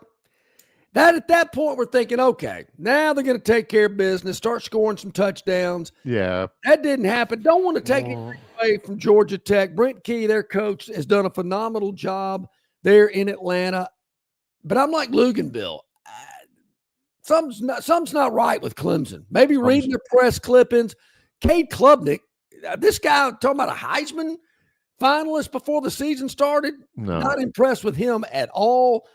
At that point, we're thinking, okay, now they're going to take care of business, start scoring some touchdowns. Yeah. That didn't happen. Don't want to take it away from Georgia Tech. Brent Key, their coach, has done a phenomenal job there in Atlanta. But I'm like Luganville. Something's not right with Clemson. Maybe reading the press clippings. Cade Klubnik, this guy talking about a Heisman finalist before the season started. No. Not impressed with him at all.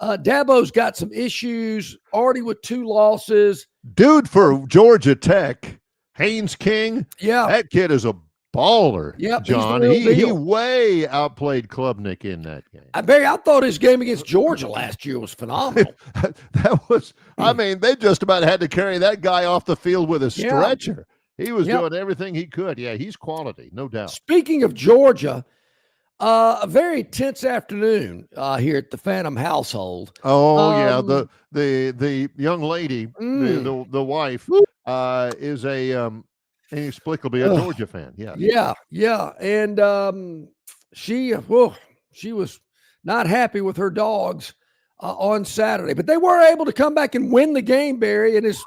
Dabo's got some issues, already with 2 losses. Dude, for Georgia Tech, Haynes King, that kid is a baller, John. He way outplayed Klubnik in that game. Barry, I thought his game against Georgia last year was phenomenal. They just about had to carry that guy off the field with a stretcher. He was doing everything he could. Yeah, he's quality, no doubt. Speaking of Georgia, a very tense afternoon here at the Phantom household. The young lady, the wife, is inexplicably a Georgia fan. Yeah. And she was not happy with her dogs on Saturday, but they were able to come back and win the game, Barry. And as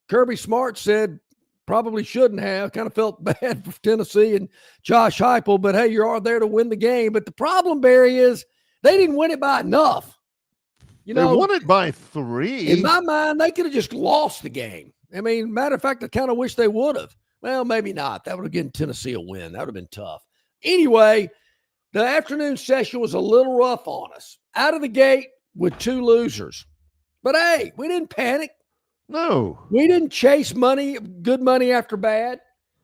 Kirby Smart said, probably shouldn't have. Kind of felt bad for Tennessee and Josh Heupel, but hey, you are there to win the game. But the problem, Barry, is they didn't win it by enough. They won it by 3. In my mind, they could have just lost the game. I mean, matter of fact, I kind of wish they would have. Well, maybe not. That would have given Tennessee a win. That would have been tough. Anyway, the afternoon session was a little rough on us. Out of the gate with 2 losers. But hey, we didn't panic. No. We didn't chase good money after bad.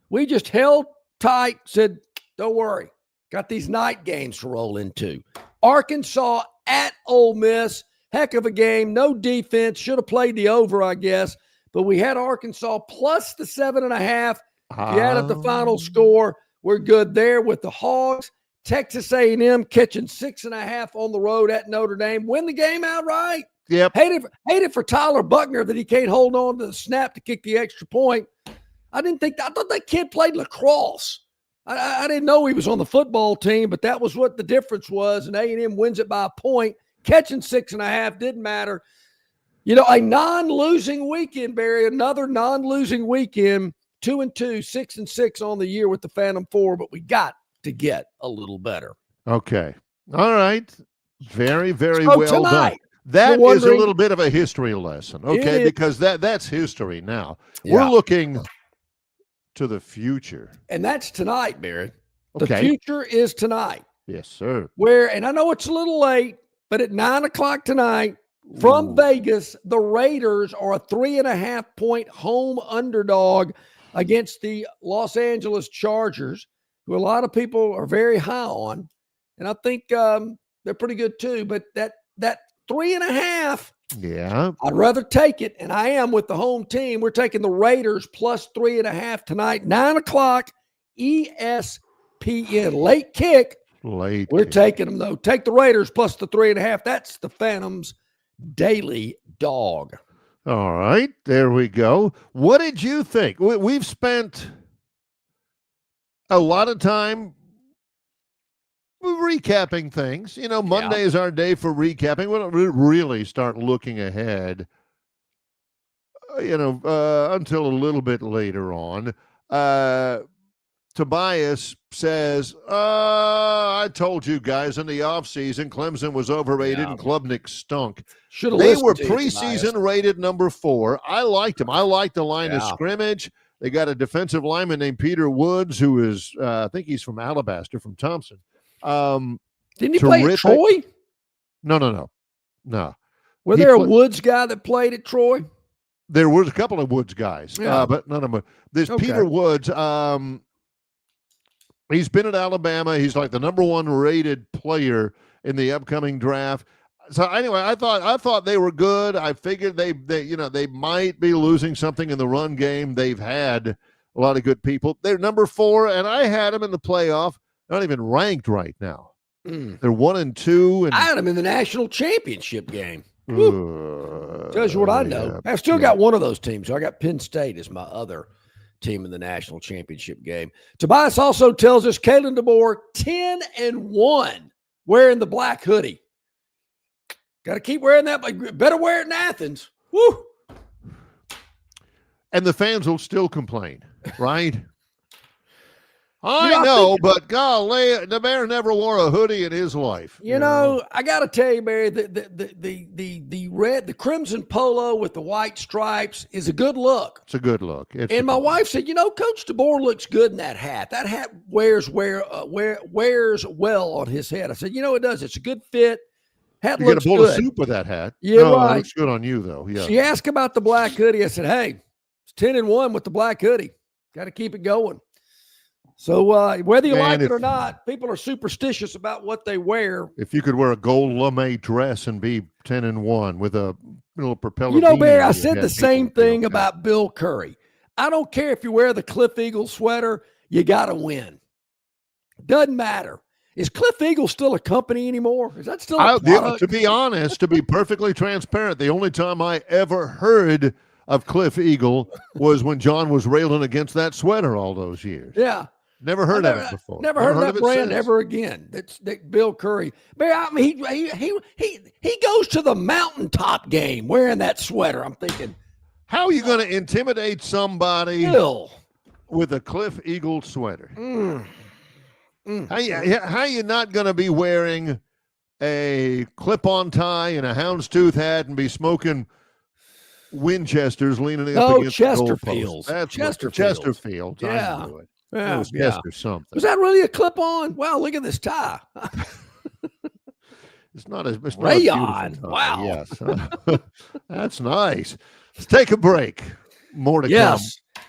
We just held tight, said, don't worry. Got these night games to roll into. Arkansas at Ole Miss. Heck of a game. No defense. Should have played the over, I guess. But we had Arkansas plus the 7.5. If you add up the final score, we're good there with the Hogs. Texas A&M catching 6.5 on the road at Notre Dame. Win the game outright. Yep. Hate it for Tyler Buckner that he can't hold on to the snap to kick the extra point. I thought that kid played lacrosse. I didn't know he was on the football team, but that was what the difference was. And A&M wins it by a point. Catching 6.5 didn't matter. A non-losing weekend, Barry, another non-losing weekend, 2-2, 6-6 on the year with the Phantom 4, but we got to get a little better. Okay. All right. Very, very well done. That is a little bit of a history lesson, okay, because that's history now. Yeah. We're looking to the future. And that's tonight, Barry. The future is tonight. Yes, sir. And I know it's a little late, but at 9 o'clock tonight, from Vegas, the Raiders are a 3.5-point home underdog against the Los Angeles Chargers, who a lot of people are very high on. And I think they're pretty good too. But that 3.5, I'd rather take it. And I am with the home team. We're taking the Raiders plus 3.5 tonight, 9 o'clock, ESPN. Late kick. We're taking them, though. Take the Raiders plus the 3.5. That's the Phantoms' daily dog. All right, there we go. What did you think? We've spent a lot of time recapping things. Monday is our day for recapping. We don't really start looking ahead, until a little bit later on. Tobias says, I told you guys in the offseason, Clemson was overrated and Klubnik stunk. They were preseason rated number 4. I liked them. I liked the line of scrimmage. They got a defensive lineman named Peter Woods, who is, I think he's from Alabaster, from Thompson. Didn't he play at Troy? No. Was there a Woods guy that played at Troy? There was a couple of Woods guys, Yeah. but none of them. This Peter Woods, he's been at Alabama. He's like the number 1 rated player in the upcoming draft. So anyway, I thought they were good. I figured they might be losing something in the run game. They've had a lot of good people. They're number 4, and I had them in the playoff. Not even ranked right now. They're 1 and 2, and I had them in the national championship game. Tells you what I know. Yeah, I've still got one of those teams. So I got Penn State as my other team in the national championship game. Tobias also tells us Kalen DeBoer 10-1 wearing the black hoodie. Got to keep wearing that, but better wear it in Athens. Woo! And the fans will still complain, right? I know, but golly, the Bear never wore a hoodie in his life. You know, I got to tell you, Barry, the crimson polo with the white stripes is a good look. It's a good look. And my wife said, Coach DeBoer looks good in that hat. That hat wears well on his head. I said, it does. It's a good fit. Hat you looks get a bowl good. of soup with that hat. Yeah, right. It looks good on you, though. Yeah. She asked about the black hoodie. I said, hey, it's 10-1 with the black hoodie. Got to keep it going. So whether you like it or not, people are superstitious about what they wear. If you could wear a gold lame dress and be 10-1 with a little propeller. Barry, I said the same thing about Bill Curry. I don't care if you wear the Cliff Eagle sweater, you got to win. Doesn't matter. Is Cliff Eagle still a company anymore? Is that still a product? To be honest, to be perfectly transparent, the only time I ever heard of Cliff Eagle was when John was railing against that sweater all those years. Yeah. Never heard of it before. Never heard of that brand ever again. That's Bill Curry. Barry, I mean, he goes to the mountaintop game wearing that sweater. I'm thinking, how are you going to intimidate somebody with a Cliff Eagle sweater? How you not going to be wearing a clip-on tie and a houndstooth hat and be smoking Winchesters leaning up against the goalpost? That's Chesterfield. Yeah. I knew it. It was Chester something. Was that really a clip-on? Wow, look at this tie. It's not a rayon. Wow. Yes. That's nice. Let's take a break. More to come.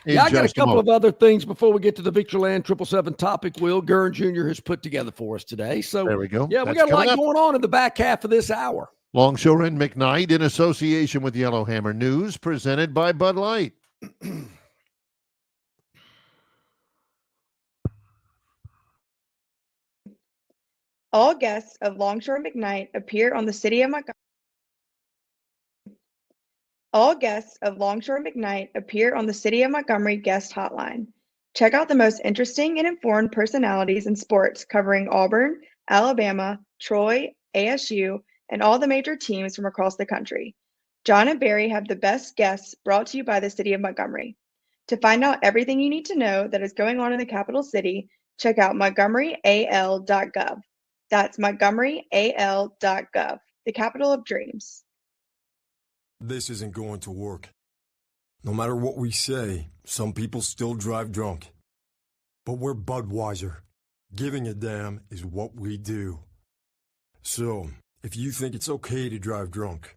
I got a couple of other things before we get to the Victoryland 777 topic Will Gurn Jr. has put together for us today. So there we go. Yeah, we got a lot going on in the back half of this hour. Longshore and McKnight in association with Yellowhammer News, presented by Bud Light. All guests of Longshore McKnight appear on the City of Montgomery. All guests of Longshore McKnight appear on the City of Montgomery guest hotline. Check out the most interesting and informed personalities in sports covering Auburn, Alabama, Troy, ASU, and all the major teams from across the country. John and Barry have the best guests brought to you by the City of Montgomery. To find out everything you need to know that is going on in the capital city, check out montgomeryal.gov. That's montgomeryal.gov, the capital of dreams. This isn't going to work. No matter what we say, some people still drive drunk. But we're Budweiser. Giving a damn is what we do. So, if you think it's okay to drive drunk,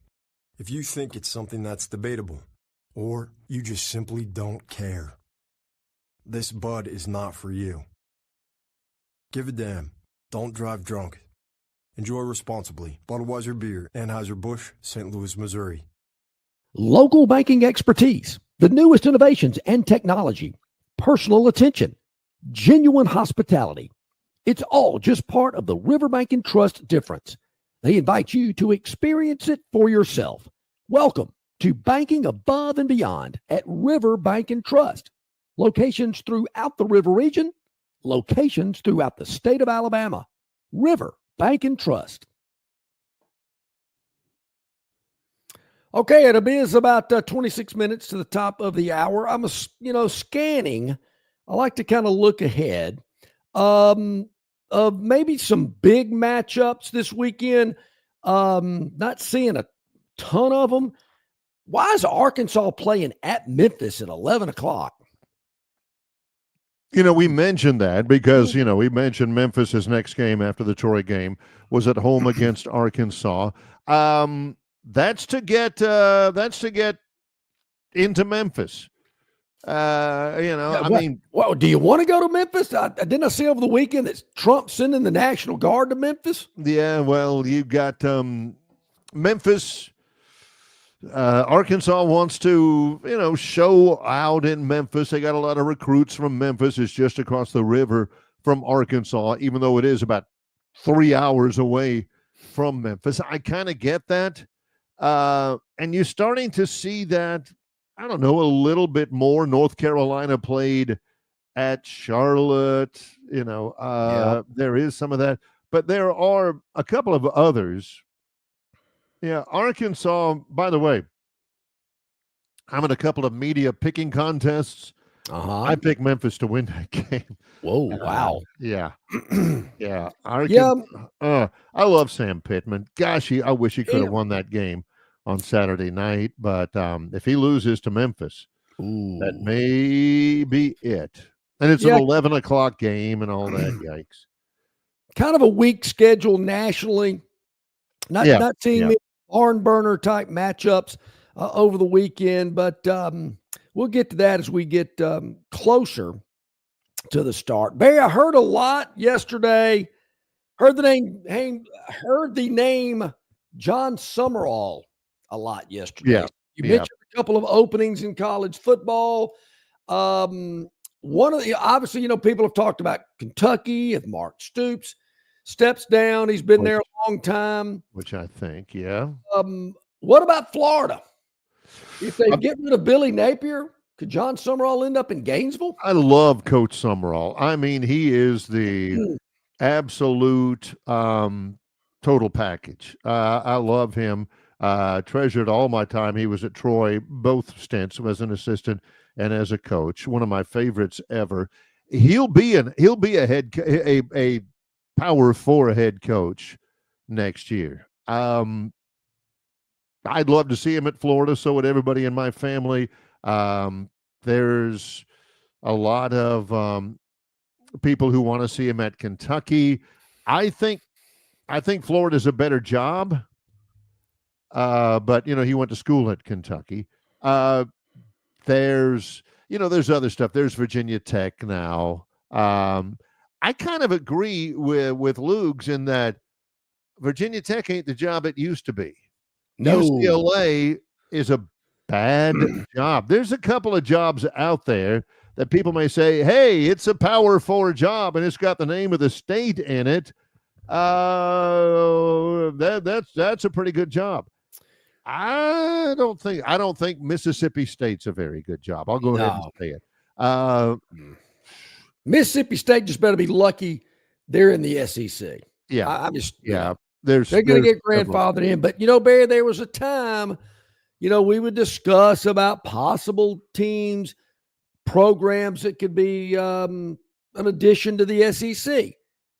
if you think it's something that's debatable, or you just simply don't care, this Bud is not for you. Give a damn. Don't drive drunk. Enjoy responsibly. Budweiser Beer, Anheuser-Busch, St. Louis, Missouri. Local banking expertise, the newest innovations and technology, personal attention, genuine hospitality. It's all just part of the Riverbank and Trust difference. They invite you to experience it for yourself. Welcome to Banking Above and Beyond at Riverbank and Trust. Locations throughout the river region, locations throughout the state of Alabama. River Bank and Trust. Okay, it is about 26 minutes to the top of the hour. I'm, scanning. I like to kind of look ahead of maybe some big matchups this weekend. Not seeing a ton of them. Why is Arkansas playing at Memphis at 11 o'clock? We mentioned that because, we mentioned Memphis's next game after the Troy game was at home against Arkansas. That's to get into Memphis. I mean, well, do you want to go to Memphis? Didn't I see over the weekend that Trump's sending the National Guard to Memphis? Yeah, well, you got Memphis. Arkansas wants to, show out in Memphis. They got a lot of recruits from Memphis. It's just across the river from Arkansas, even though it is about 3 hours away from Memphis. I kind of get that. And you're starting to see that, I don't know, a little bit more. North Carolina played at Charlotte. There is some of that. But there are a couple of others. Yeah, Arkansas, by the way, I'm in a couple of media picking contests. I picked Memphis to win that game. Whoa, wow. Yeah. Yeah. I love Sam Pittman. Gosh, I wish he could have won that game on Saturday night. But if he loses to Memphis, that may be it. And it's an 11 o'clock game and all that. Yikes. Kind of a weak schedule nationally. Not seeing many barn burner type matchups over the weekend, but we'll get to that as we get closer to the start. Barry, I heard a lot yesterday. Heard the name John Summerall a lot yesterday. Yeah. You mentioned a couple of openings in college football. One of the obviously, people have talked about Kentucky. If Mark Stoops steps down, he's been there a long time. Which I think, yeah. What about Florida? If they get rid of Billy Napier, could John Summerall end up in Gainesville? I love Coach Summerall. I mean, he is the absolute total package. I love him. Treasured all my time. He was at Troy, both stints as an assistant and as a coach. One of my favorites ever. He'll be a Power 4 head coach next year. I'd love to see him at Florida. So would everybody in my family. There's a lot of people who want to see him at Kentucky. I think Florida's a better job. But he went to school at Kentucky. There's other stuff. There's Virginia Tech now. I kind of agree with Lugs in that Virginia Tech ain't the job it used to be. No. UCLA is a bad job. There's a couple of jobs out there that people may say, hey, it's a Power 4 job and it's got the name of the state in it. That's a pretty good job. I don't think Mississippi State's a very good job. I'll go ahead and say it. Mississippi State just better be lucky they're in the SEC. Yeah. They're going to get grandfathered in. But, Barry, there was a time, we would discuss about possible teams, programs that could be an addition to the SEC.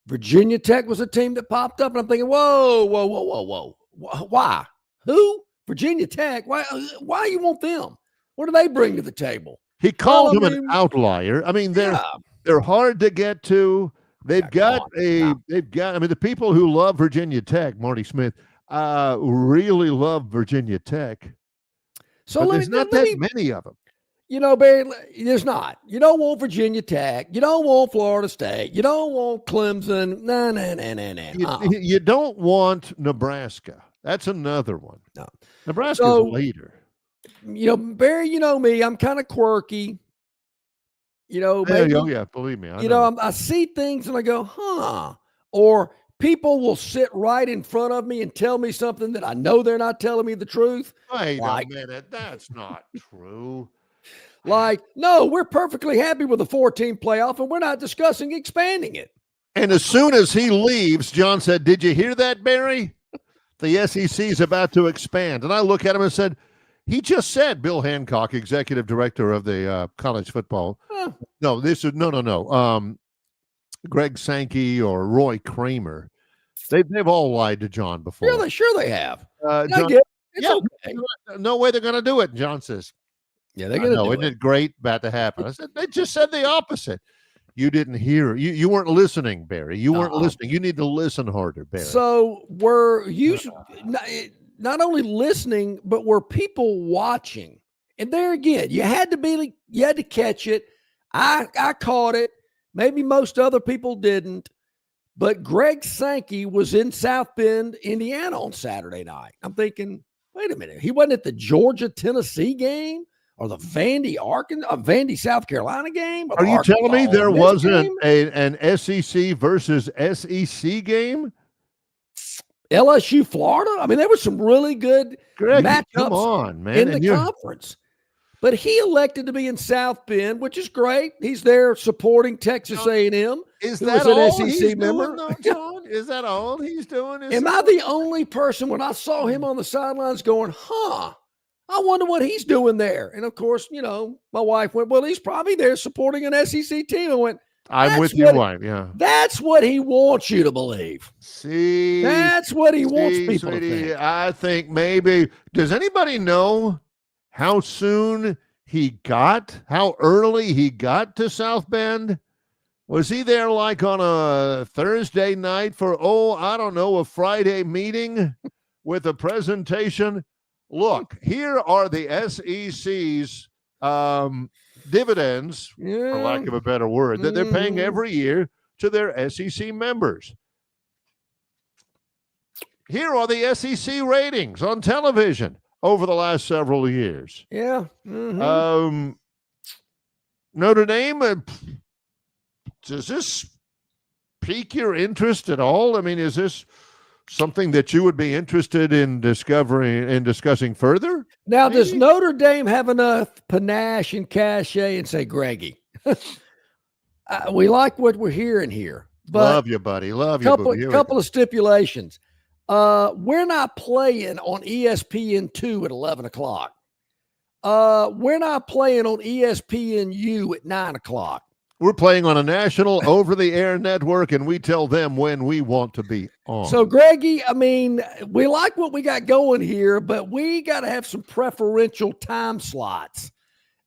Virginia Tech was a team that popped up, and I'm thinking, whoa. Why? Who? Virginia Tech? Why you want them? What do they bring to the table? He called them an outlier. I mean, they're hard to get to. They've got the people who love Virginia Tech, Marty Smith, really love Virginia Tech. So there's not that many of them. Barry, there's not. You don't want Virginia Tech. You don't want Florida State. You don't want Clemson. No. You don't want Nebraska. That's another one. No. Nebraska's later. Barry, me, I'm kind of quirky. Believe me. I see things and I go, or people will sit right in front of me and tell me something that I know they're not telling me the truth. Wait a minute. That's not true. No, we're perfectly happy with the 4-team playoff and we're not discussing expanding it. And as soon as he leaves, John said, did you hear that, Barry? The SEC is about to expand. And I look at him and said, he just said, Bill Hancock, executive director of the college football. No. Greg Sankey or Roy Kramer. They've all lied to John before. Sure they have. John, okay. No way they're going to do it. John says, yeah, they're going to do it. Isn't it great about to happen? I said, they just said the opposite. You didn't hear. You weren't listening, Barry. You weren't listening. You need to listen harder, Barry. So were you not only listening, but were people watching? And there again, you had to catch it. I caught it. Maybe most other people didn't. But Greg Sankey was in South Bend, Indiana on Saturday night. I'm thinking, wait a minute. He wasn't at the Georgia-Tennessee game or the Vandy, South Carolina game? Are you telling me there wasn't an SEC versus SEC game? LSU, Florida? I mean, there was some really good matchups come on, man. in the conference. But he elected to be in South Bend, which is great. He's there supporting Texas A&M. Is that all SEC member? Doing, though, John? Is that all he's doing? Am I the only person when I saw him on the sidelines going, I wonder what he's doing there? And, of course, my wife went, well, he's probably there supporting an SEC team. I went, I'm with your wife, yeah. That's what he wants you to believe. See? That's what he wants people to think. I think maybe – does anybody know how soon how early he got to South Bend? Was he there like on a Thursday night for, I don't know, a Friday meeting with a presentation? Look, here are the SEC's dividends, for lack of a better word, that they're paying every year to their SEC members. Here are the SEC ratings on television over the last several years. Yeah. Notre Dame, does this pique your interest at all? I mean, is this something that you would be interested in discussing further? Now, does Notre Dame have enough panache and cachet and say, Greggy, we like what we're hearing here. But love you, buddy. Love you. Couple of stipulations. We're not playing on ESPN2 at 11 o'clock. We're not playing on ESPNU at 9 o'clock. We're playing on a national over-the-air network, and we tell them when we want to be on. So, Greggy, I mean, we like what we got going here, but we got to have some preferential time slots.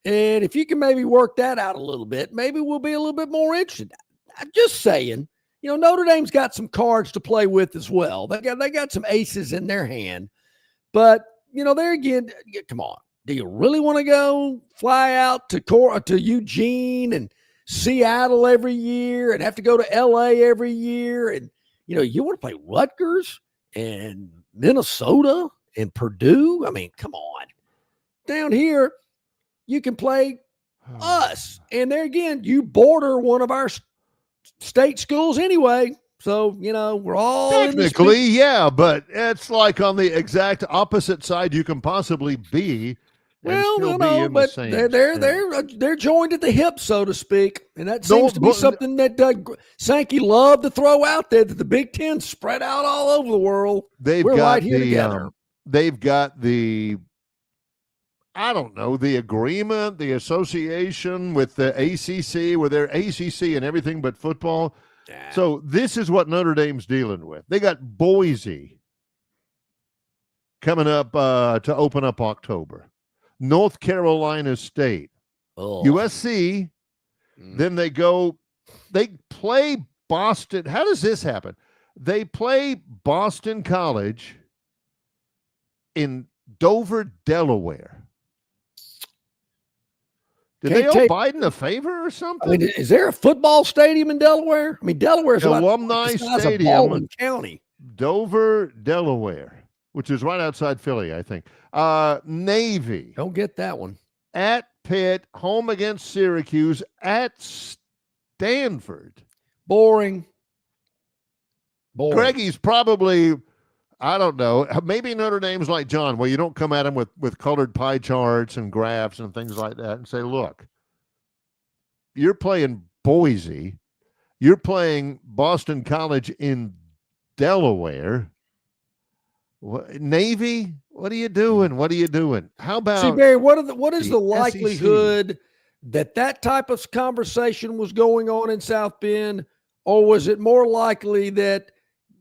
And if you can maybe work that out a little bit, maybe we'll be a little bit more interested. I'm just saying, Notre Dame's got some cards to play with as well. They got some aces in their hand. But, there again, come on. Do you really want to go fly out to Eugene and Seattle every year and have to go to LA every year? And, you want to play Rutgers and Minnesota and Purdue? I mean, come on. Down here, you can play us. And there again, you border one of our state schools anyway. So, we're all technically, yeah, but it's like on the exact opposite side you can possibly be. Well, but they're joined at the hip, so to speak, and that seems to be something that Sankey loved to throw out there. That the Big Ten spread out all over the world. We're right here together. They've got the agreement, the association with the ACC, where they're ACC and everything but football. Yeah. So this is what Notre Dame's dealing with. They got Boise coming up to open up October. North Carolina State, USC, then they play Boston. How does this happen? They play Boston College in Dover, Delaware. Did they owe Biden a favor or something? I mean, is there a football stadium in Delaware? I mean, Delaware's Alumni Stadium, Baldwin County. Dover, Delaware, which is right outside Philly, I think. Navy. Don't get that one. At Pitt, home against Syracuse, at Stanford. Boring. Greggy's probably, I don't know, maybe Notre Dame's like John, where you don't come at him with colored pie charts and graphs and things like that and say, look, you're playing Boise. You're playing Boston College in Delaware. Navy, what are you doing? What are you doing? How about See, Barry, what is the likelihood that type of conversation was going on in South Bend, or was it more likely that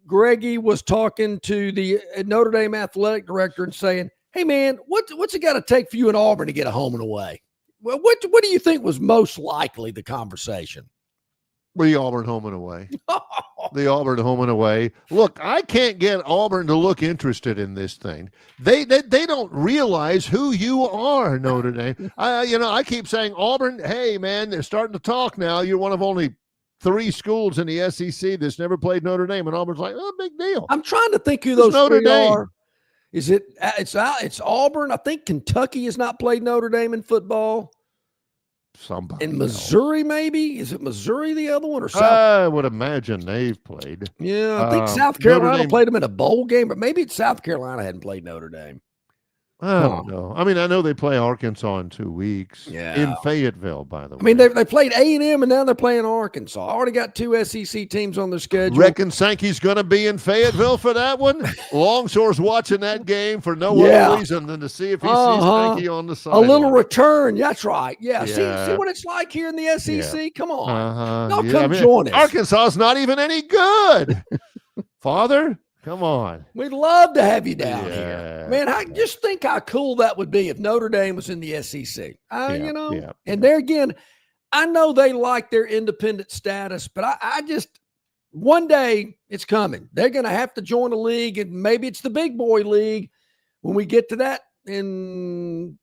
Greggy was talking to the Notre Dame athletic director and saying, hey, man, what's it got to take for you in Auburn to get a home and away? Well, what do you think was most likely the conversation? The Auburn home and away. The Auburn home and away. Look, I can't get Auburn to look interested in this thing. They don't realize who you are, Notre Dame. I keep saying, Auburn, hey, man, they're starting to talk now. You're one of only 3 schools in the SEC that's never played Notre Dame. And Auburn's like, oh, big deal. I'm trying to think who those Notre 3 Dame. are. Is it? It's Auburn. I think Kentucky has not played Notre Dame in football. Somebody in Missouri, maybe? Is it Missouri the other one or South? I would imagine they've played. Yeah, I think South Carolina played them in a bowl game, but maybe it's South Carolina hadn't played Notre Dame. I don't know. I mean, I know they play Arkansas in 2 weeks. Yeah. In Fayetteville, by the way. I mean, they played A&M, and now they're playing Arkansas. Already got 2 SEC teams on their schedule. Reckon Sankey's going to be in Fayetteville for that one? Longshore's watching that game for no other reason than to see if he sees Sankey on the side. A little return. That's right. Yeah. See what it's like here in the SEC? Yeah. Come on. Y'all come join us. Arkansas's not even any good. Father? Come on. We'd love to have you down here. Man, I just think how cool that would be if Notre Dame was in the SEC. And there again, I know they like their independent status, but I just, one day it's coming. They're going to have to join a league, and maybe it's the big boy league when we get to that in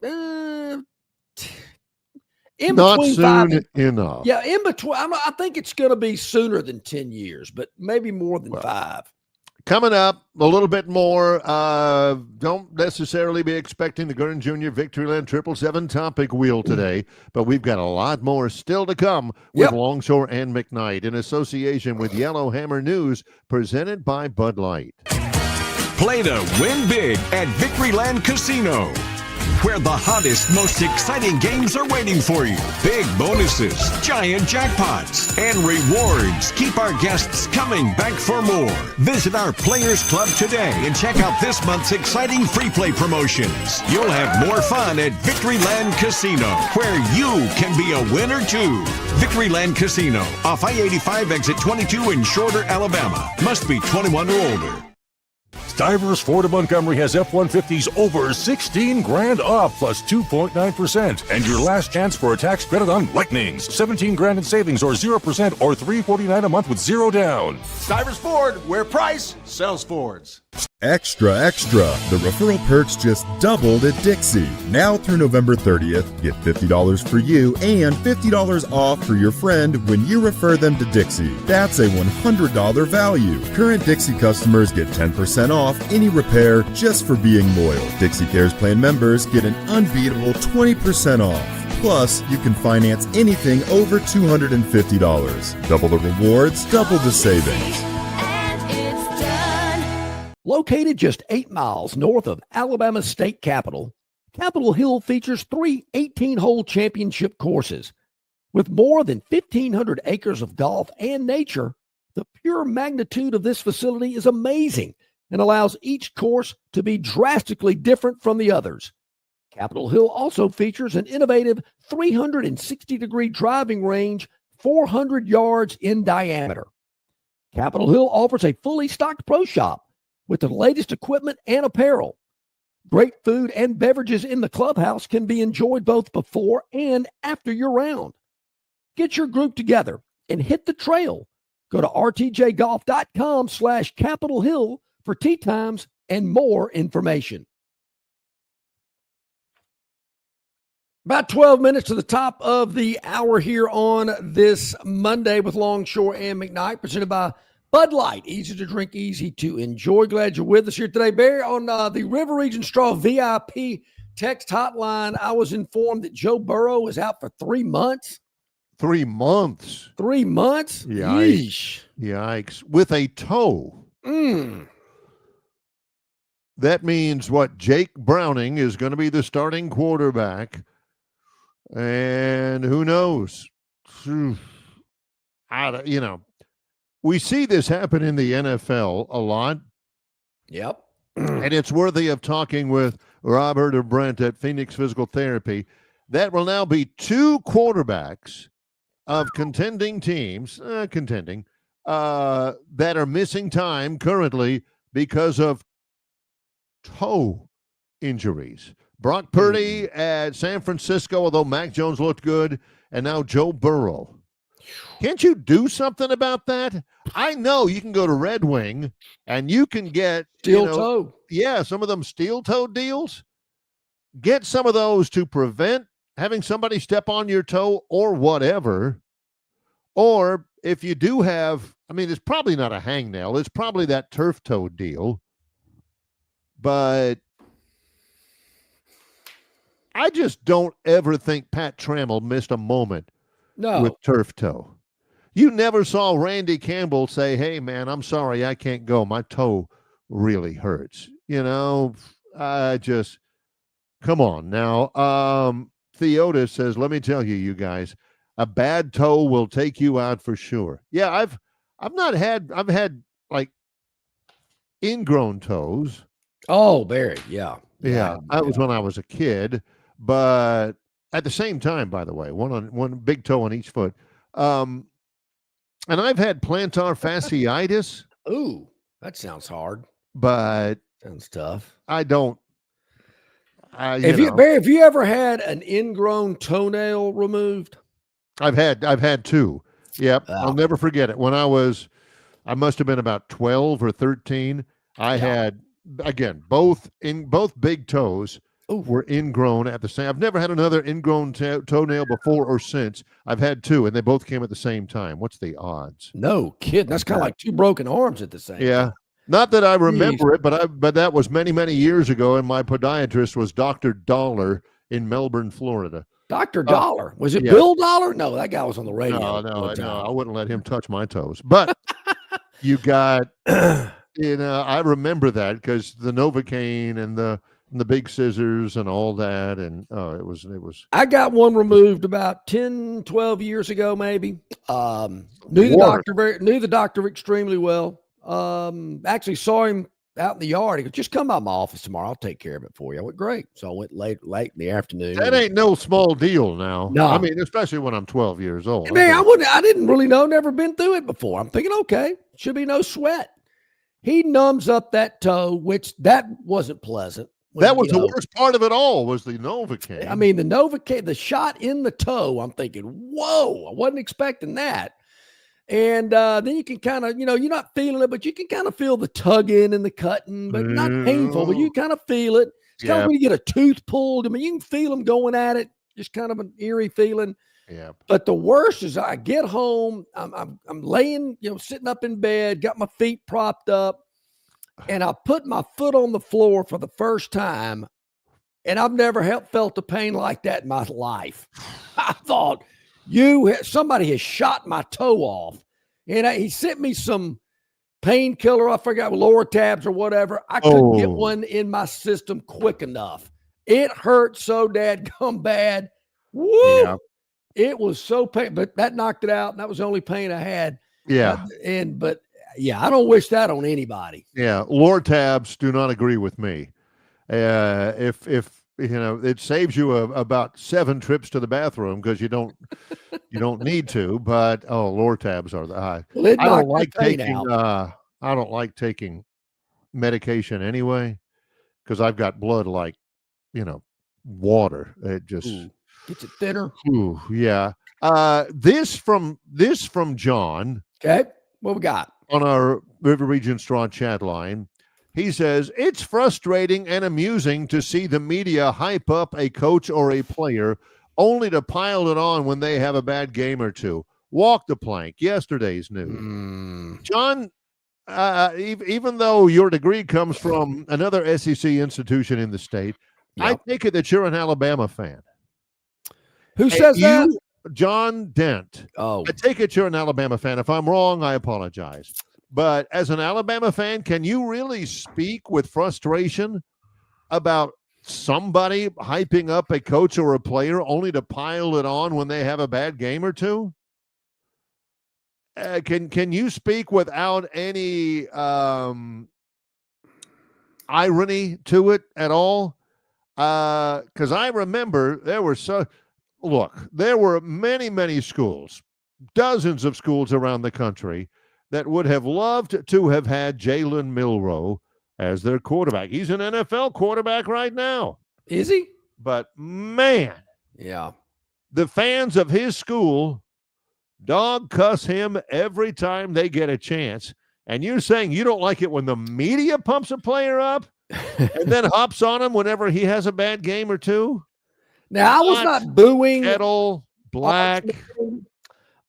not between soon enough. Yeah, in between. I think it's going to be sooner than 10 years, but maybe more than 5. Coming up, a little bit more. Don't necessarily be expecting the Gurn Jr. Victoryland 777 topic wheel today, but we've got a lot more still to come with Longshore and McKnight in association with Yellowhammer News, presented by Bud Light. Play to win big at Victoryland Casino, where the hottest, most exciting games are waiting for you. Big bonuses, giant jackpots, and rewards keep our guests coming back for more. Visit our Players Club today and check out this month's exciting free play promotions. You'll have more fun at Victoryland Casino, where you can be a winner too. Victoryland Casino, off I-85 exit 22 in Shorter, Alabama. Must be 21 or older. Stivers Ford of Montgomery has F-150s over 16 grand off plus 2.9%. And your last chance for a tax credit on Lightnings. 17 grand in savings or 0% or $349 a month with 0 down. Stivers Ford, where price sells Fords. Extra, extra. The referral perks just doubled at Dixie. Now through November 30th, get $50 for you and $50 off for your friend when you refer them to Dixie. That's a $100 value. Current Dixie customers get 10% off any repair just for being loyal. Dixie Cares Plan members get an unbeatable 20% off. Plus, you can finance anything over $250. Double the rewards, double the savings. Located just 8 miles north of Alabama's state capital, Capitol Hill features 3 18-hole championship courses. With more than 1,500 acres of golf and nature, the pure magnitude of this facility is amazing and allows each course to be drastically different from the others. Capitol Hill also features an innovative 360-degree driving range 400 yards in diameter. Capitol Hill offers a fully stocked pro shop with the latest equipment and apparel. Great food and beverages in the clubhouse can be enjoyed both before and after your round. Get your group together and hit the trail. Go to rtjgolf.com/Capitol Hill for tee times and more information. About 12 minutes to the top of the hour here on this Monday with Longshore and McKnight, presented by Bud Light. Easy to drink, easy to enjoy. Glad you're with us here today. Barry, on the River Region Straw VIP text hotline, I was informed that Joe Burrow is out for 3 months. 3 months. 3 months? Yikes. Yikes. With a toe. That means what? Jake Browning is going to be the starting quarterback. And who knows? We see this happen in the NFL a lot. Yep. And it's worthy of talking with Robert or Brent at Phoenix Physical Therapy. That will now be 2 quarterbacks of contending teams, that are missing time currently because of toe injuries. Brock Purdy at San Francisco, although Mac Jones looked good, and now Joe Burrow. Can't you do something about that? I know you can go to Red Wing and you can get Steel toe. Yeah, some of them steel toe deals. Get some of those to prevent having somebody step on your toe or whatever. Or if you do have, I mean, it's probably not a hangnail. It's probably that turf toe deal. But I just don't ever think Pat Trammell missed a moment with turf toe. You never saw Randy Campbell say, hey, man, I'm sorry, I can't go. My toe really hurts. You know, I just, come on now. Theoda says, let me tell you, you guys, a bad toe will take you out for sure. Yeah, I've had like ingrown toes. Oh, Barry, yeah. Yeah, that was when I was a kid. But at the same time, by the way, one big toe on each foot. And I've had plantar fasciitis. Ooh, that sounds hard. But sounds tough. I don't. Have you ever had an ingrown toenail removed? I've had two. Yep, I'll never forget it. When I must have been about 12 or 13. I had, again, both big toes were ingrown at the same. I've never had another ingrown toenail before or since. I've had two, and they both came at the same time. What's the odds? No kidding. That's kind of like two broken arms at the same time. Not that I remember it, but that was many, many years ago, and my podiatrist was Dr. Dollar in Melbourne, Florida. Dr. Dollar. Was it Bill Dollar? No, that guy was on the radio. No, I wouldn't let him touch my toes. But you got, I remember that because the Novocaine and the big scissors and all that. And it was. I got one removed about 10, 12 years ago, maybe. Knew the doctor extremely well. Actually saw him out in the yard. He goes, just come by my office tomorrow. I'll take care of it for you. I went, great. So I went late in the afternoon. That ain't no small deal now. No. I mean, especially when I'm 12 years old. Man, I didn't really know, never been through it before. I'm thinking, okay, should be no sweat. He numbs up that toe, which that wasn't pleasant. That was the worst part of it all was the Novocaine. I mean, the Novocaine, the shot in the toe, I'm thinking, whoa, I wasn't expecting that. And then you can kind of, you're not feeling it, but you can kind of feel the tugging and the cutting, but not painful, but you kind of feel it. It's kind of when you get a tooth pulled. I mean, you can feel them going at it, just kind of an eerie feeling. Yeah. But the worst is I get home, I'm laying, sitting up in bed, got my feet propped up, and I put my foot on the floor for the first time, and I've never felt a pain like that in my life. I thought, somebody has shot my toe off, and he sent me some painkiller. I forgot, lower tabs or whatever. I couldn't get one in my system quick enough. It hurt so dadgum bad. Woo! Yeah. It was so pain, but that knocked it out. That was the only pain I had. Yeah. But I don't wish that on anybody. Yeah. Lower tabs do not agree with me. If it saves you about 7 trips to the bathroom because you don't need to. But lower tabs are the high. Well, I don't like taking medication anyway because I've got blood like water. It just gets it thinner. Ooh, yeah. This from John. Okay, what we got on our River Region Straw chat line? He says, it's frustrating and amusing to see the media hype up a coach or a player only to pile it on when they have a bad game or two. Walk the plank. Yesterday's news. John, even though your degree comes from another SEC institution in the state, I take it that you're an Alabama fan. Who says that? John Dent. Oh. I take it you're an Alabama fan. If I'm wrong, I apologize. But as an Alabama fan, can you really speak with frustration about somebody hyping up a coach or a player only to pile it on when they have a bad game or two? Can you speak without any irony to it at all? Because I remember there were many, many schools, dozens of schools around the country that would have loved to have had Jalen Milroe as their quarterback. He's an NFL quarterback right now. Is he? But, man. Yeah. The fans of his school dog cuss him every time they get a chance. And you're saying you don't like it when the media pumps a player up and then hops on him whenever he has a bad game or two? Now, I was not booing Kettle, Black.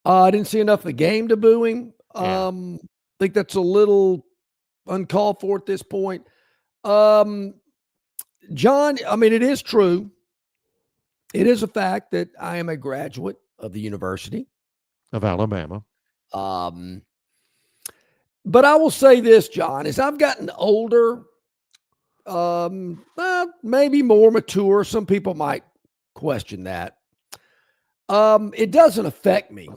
I didn't see enough of the game to boo him. Yeah. I think that's a little uncalled for at this point. John, I mean, it is true. It is a fact that I am a graduate of the University of Alabama. But I will say this, John, as I've gotten older, maybe more mature, some people might question that. It doesn't affect me.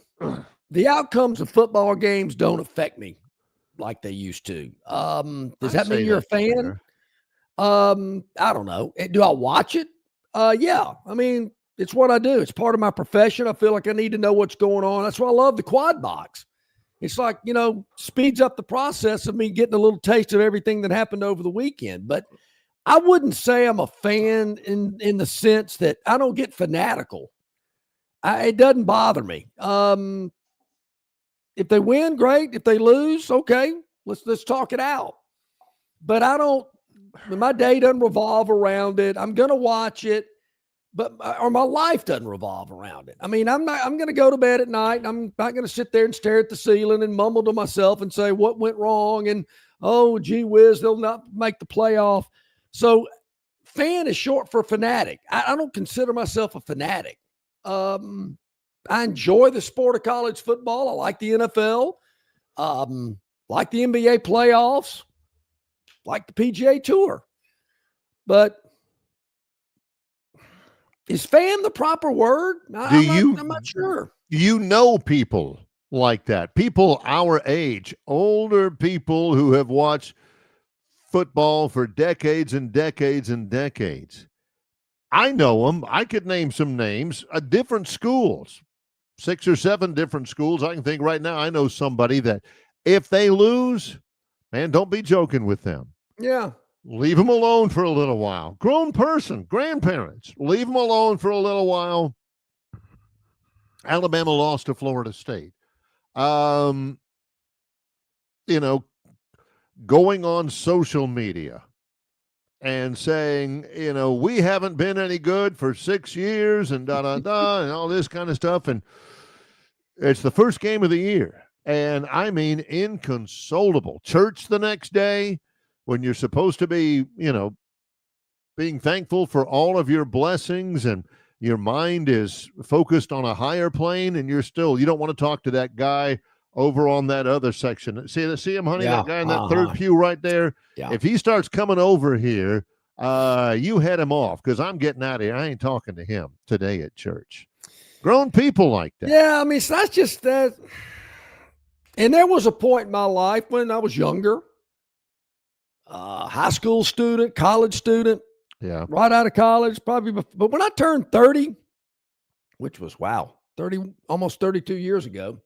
The outcomes of football games don't affect me like they used to. Does that mean you're a fan? I don't know. Do I watch it? Yeah. I mean, it's what I do. It's part of my profession. I feel like I need to know what's going on. That's why I love the quad box. It's like, speeds up the process of me getting a little taste of everything that happened over the weekend. But I wouldn't say I'm a fan in the sense that I don't get fanatical. It doesn't bother me. If they win, great. If they lose, okay, let's talk it out. But my day doesn't revolve around it. I'm going to watch it, or my life doesn't revolve around it. I mean, I'm going to go to bed at night. I'm not going to sit there and stare at the ceiling and mumble to myself and say what went wrong. And, oh, gee whiz, they'll not make the playoff. So fan is short for fanatic. I don't consider myself a fanatic. I enjoy the sport of college football. I like the NFL, like the NBA playoffs, like the PGA Tour. But is fan the proper word? I'm not sure. You know people like that. People our age, older people who have watched football for decades and decades and decades. I know them. I could name some names, different schools, 6 or 7 different schools. I can think right now, I know somebody that if they lose, man, don't be joking with them. Yeah. Leave them alone for a little while. Grown person, grandparents, leave them alone for a little while. Alabama lost to Florida State. Going on social media and saying, we haven't been any good for 6 years and and all this kind of stuff. And it's the first game of the year. And I mean, inconsolable. Church the next day when you're supposed to be, being thankful for all of your blessings and your mind is focused on a higher plane and you don't want to talk to that guy over on that other section. See him, honey? Yeah. That guy in that third pew right there? Yeah. If he starts coming over here, you head him off because I'm getting out of here. I ain't talking to him today at church. Grown people like that. Yeah, I mean, so that's just that. And there was a point in my life when I was younger, high school student, college student, right out of college, probably. But when I turned 30, which was, 30, almost 32 years ago,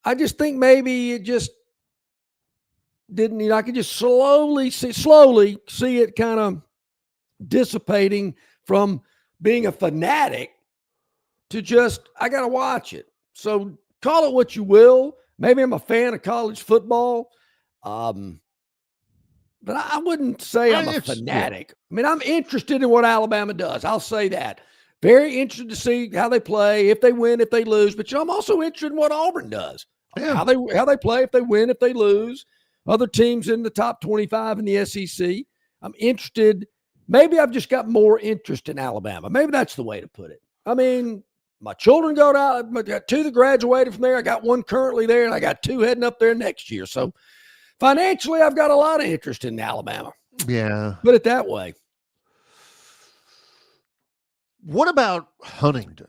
I just think maybe it just didn't, I could just slowly see it kind of dissipating from being a fanatic to just, I got to watch it. So call it what you will. Maybe I'm a fan of college football. But I wouldn't say I'm a fanatic. I mean, I'm interested in what Alabama does. I'll say that. Very interested to see how they play, if they win, if they lose. But I'm also interested in what Auburn does. Yeah. How they play, if they win, if they lose. Other teams in the top 25 in the SEC. I'm interested. Maybe I've just got more interest in Alabama. Maybe that's the way to put it. I mean, my children go down. I got 2 that graduated from there. I got 1 currently there, and I got 2 heading up there next year. So financially, I've got a lot of interest in Alabama. Yeah. Put it that way. What about Huntington?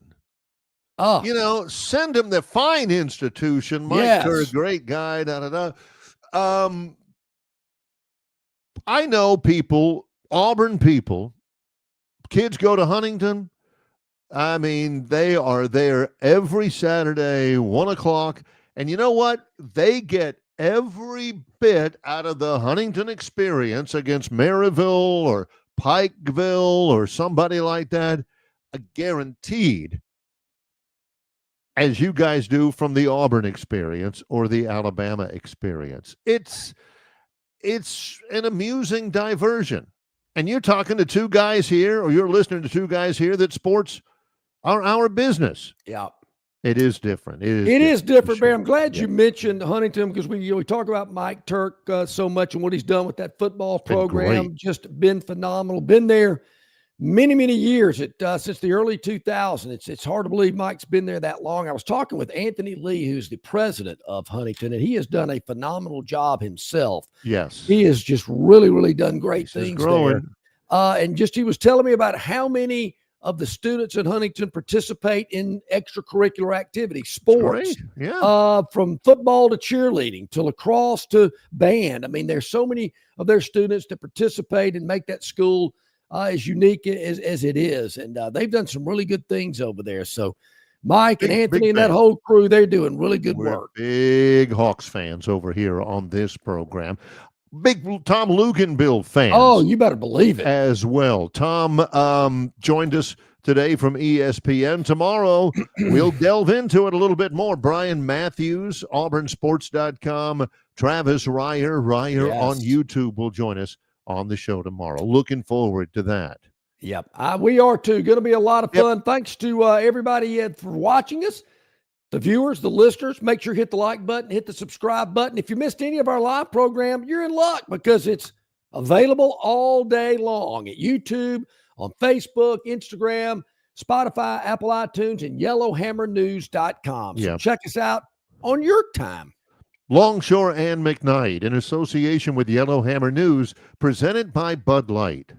Oh, send him the fine institution. Mike Kerr, a great guy. I know people, Auburn people, kids go to Huntington. I mean, they are there every Saturday, 1:00. And you know what? They get every bit out of the Huntington experience against Maryville or Pikeville or somebody like that. Guaranteed as you guys do from the Auburn experience or the Alabama experience. It's an amusing diversion. And you're talking to two guys here, or you're listening to two guys here that sports are our business. Yeah. It is different. It is different, sure. Bear. I'm glad you mentioned Huntington because we talk about Mike Turk so much and what he's done with that football program. Just been phenomenal. Been there many years since the early 2000s. It's hard to believe Mike's been there that long. I was talking with Anthony Lee, who's the president of Huntington, and he has done a phenomenal job himself. Yes. He has just really done great things growing. there. And just he was telling me about how many of the students at Huntington participate in extracurricular activities, sports, from football to cheerleading to lacrosse to band. I mean, there's so many of their students that participate and make that school as unique as it is. And they've done some really good things over there. So Mike and Anthony and that whole crew, they're doing really good work. Big Hawks fans over here on this program. Big Tom Luganbill fans. Oh, you better believe it. As well. Tom joined us today from ESPN. Tomorrow, we'll delve into it a little bit more. Brian Matthews, auburnsports.com. Travis Ryer on YouTube will join us on the show tomorrow. Looking forward to that. Yep. We are too. Going to be a lot of fun. Thanks to everybody for watching us. The viewers, the listeners, make sure you hit the like button, hit the subscribe button. If you missed any of our live program, you're in luck because it's available all day long at YouTube, on Facebook, Instagram, Spotify, Apple iTunes, and yellowhammernews.com. So check us out on your time. Longshore and McKnight, in association with Yellowhammer News, presented by Bud Light.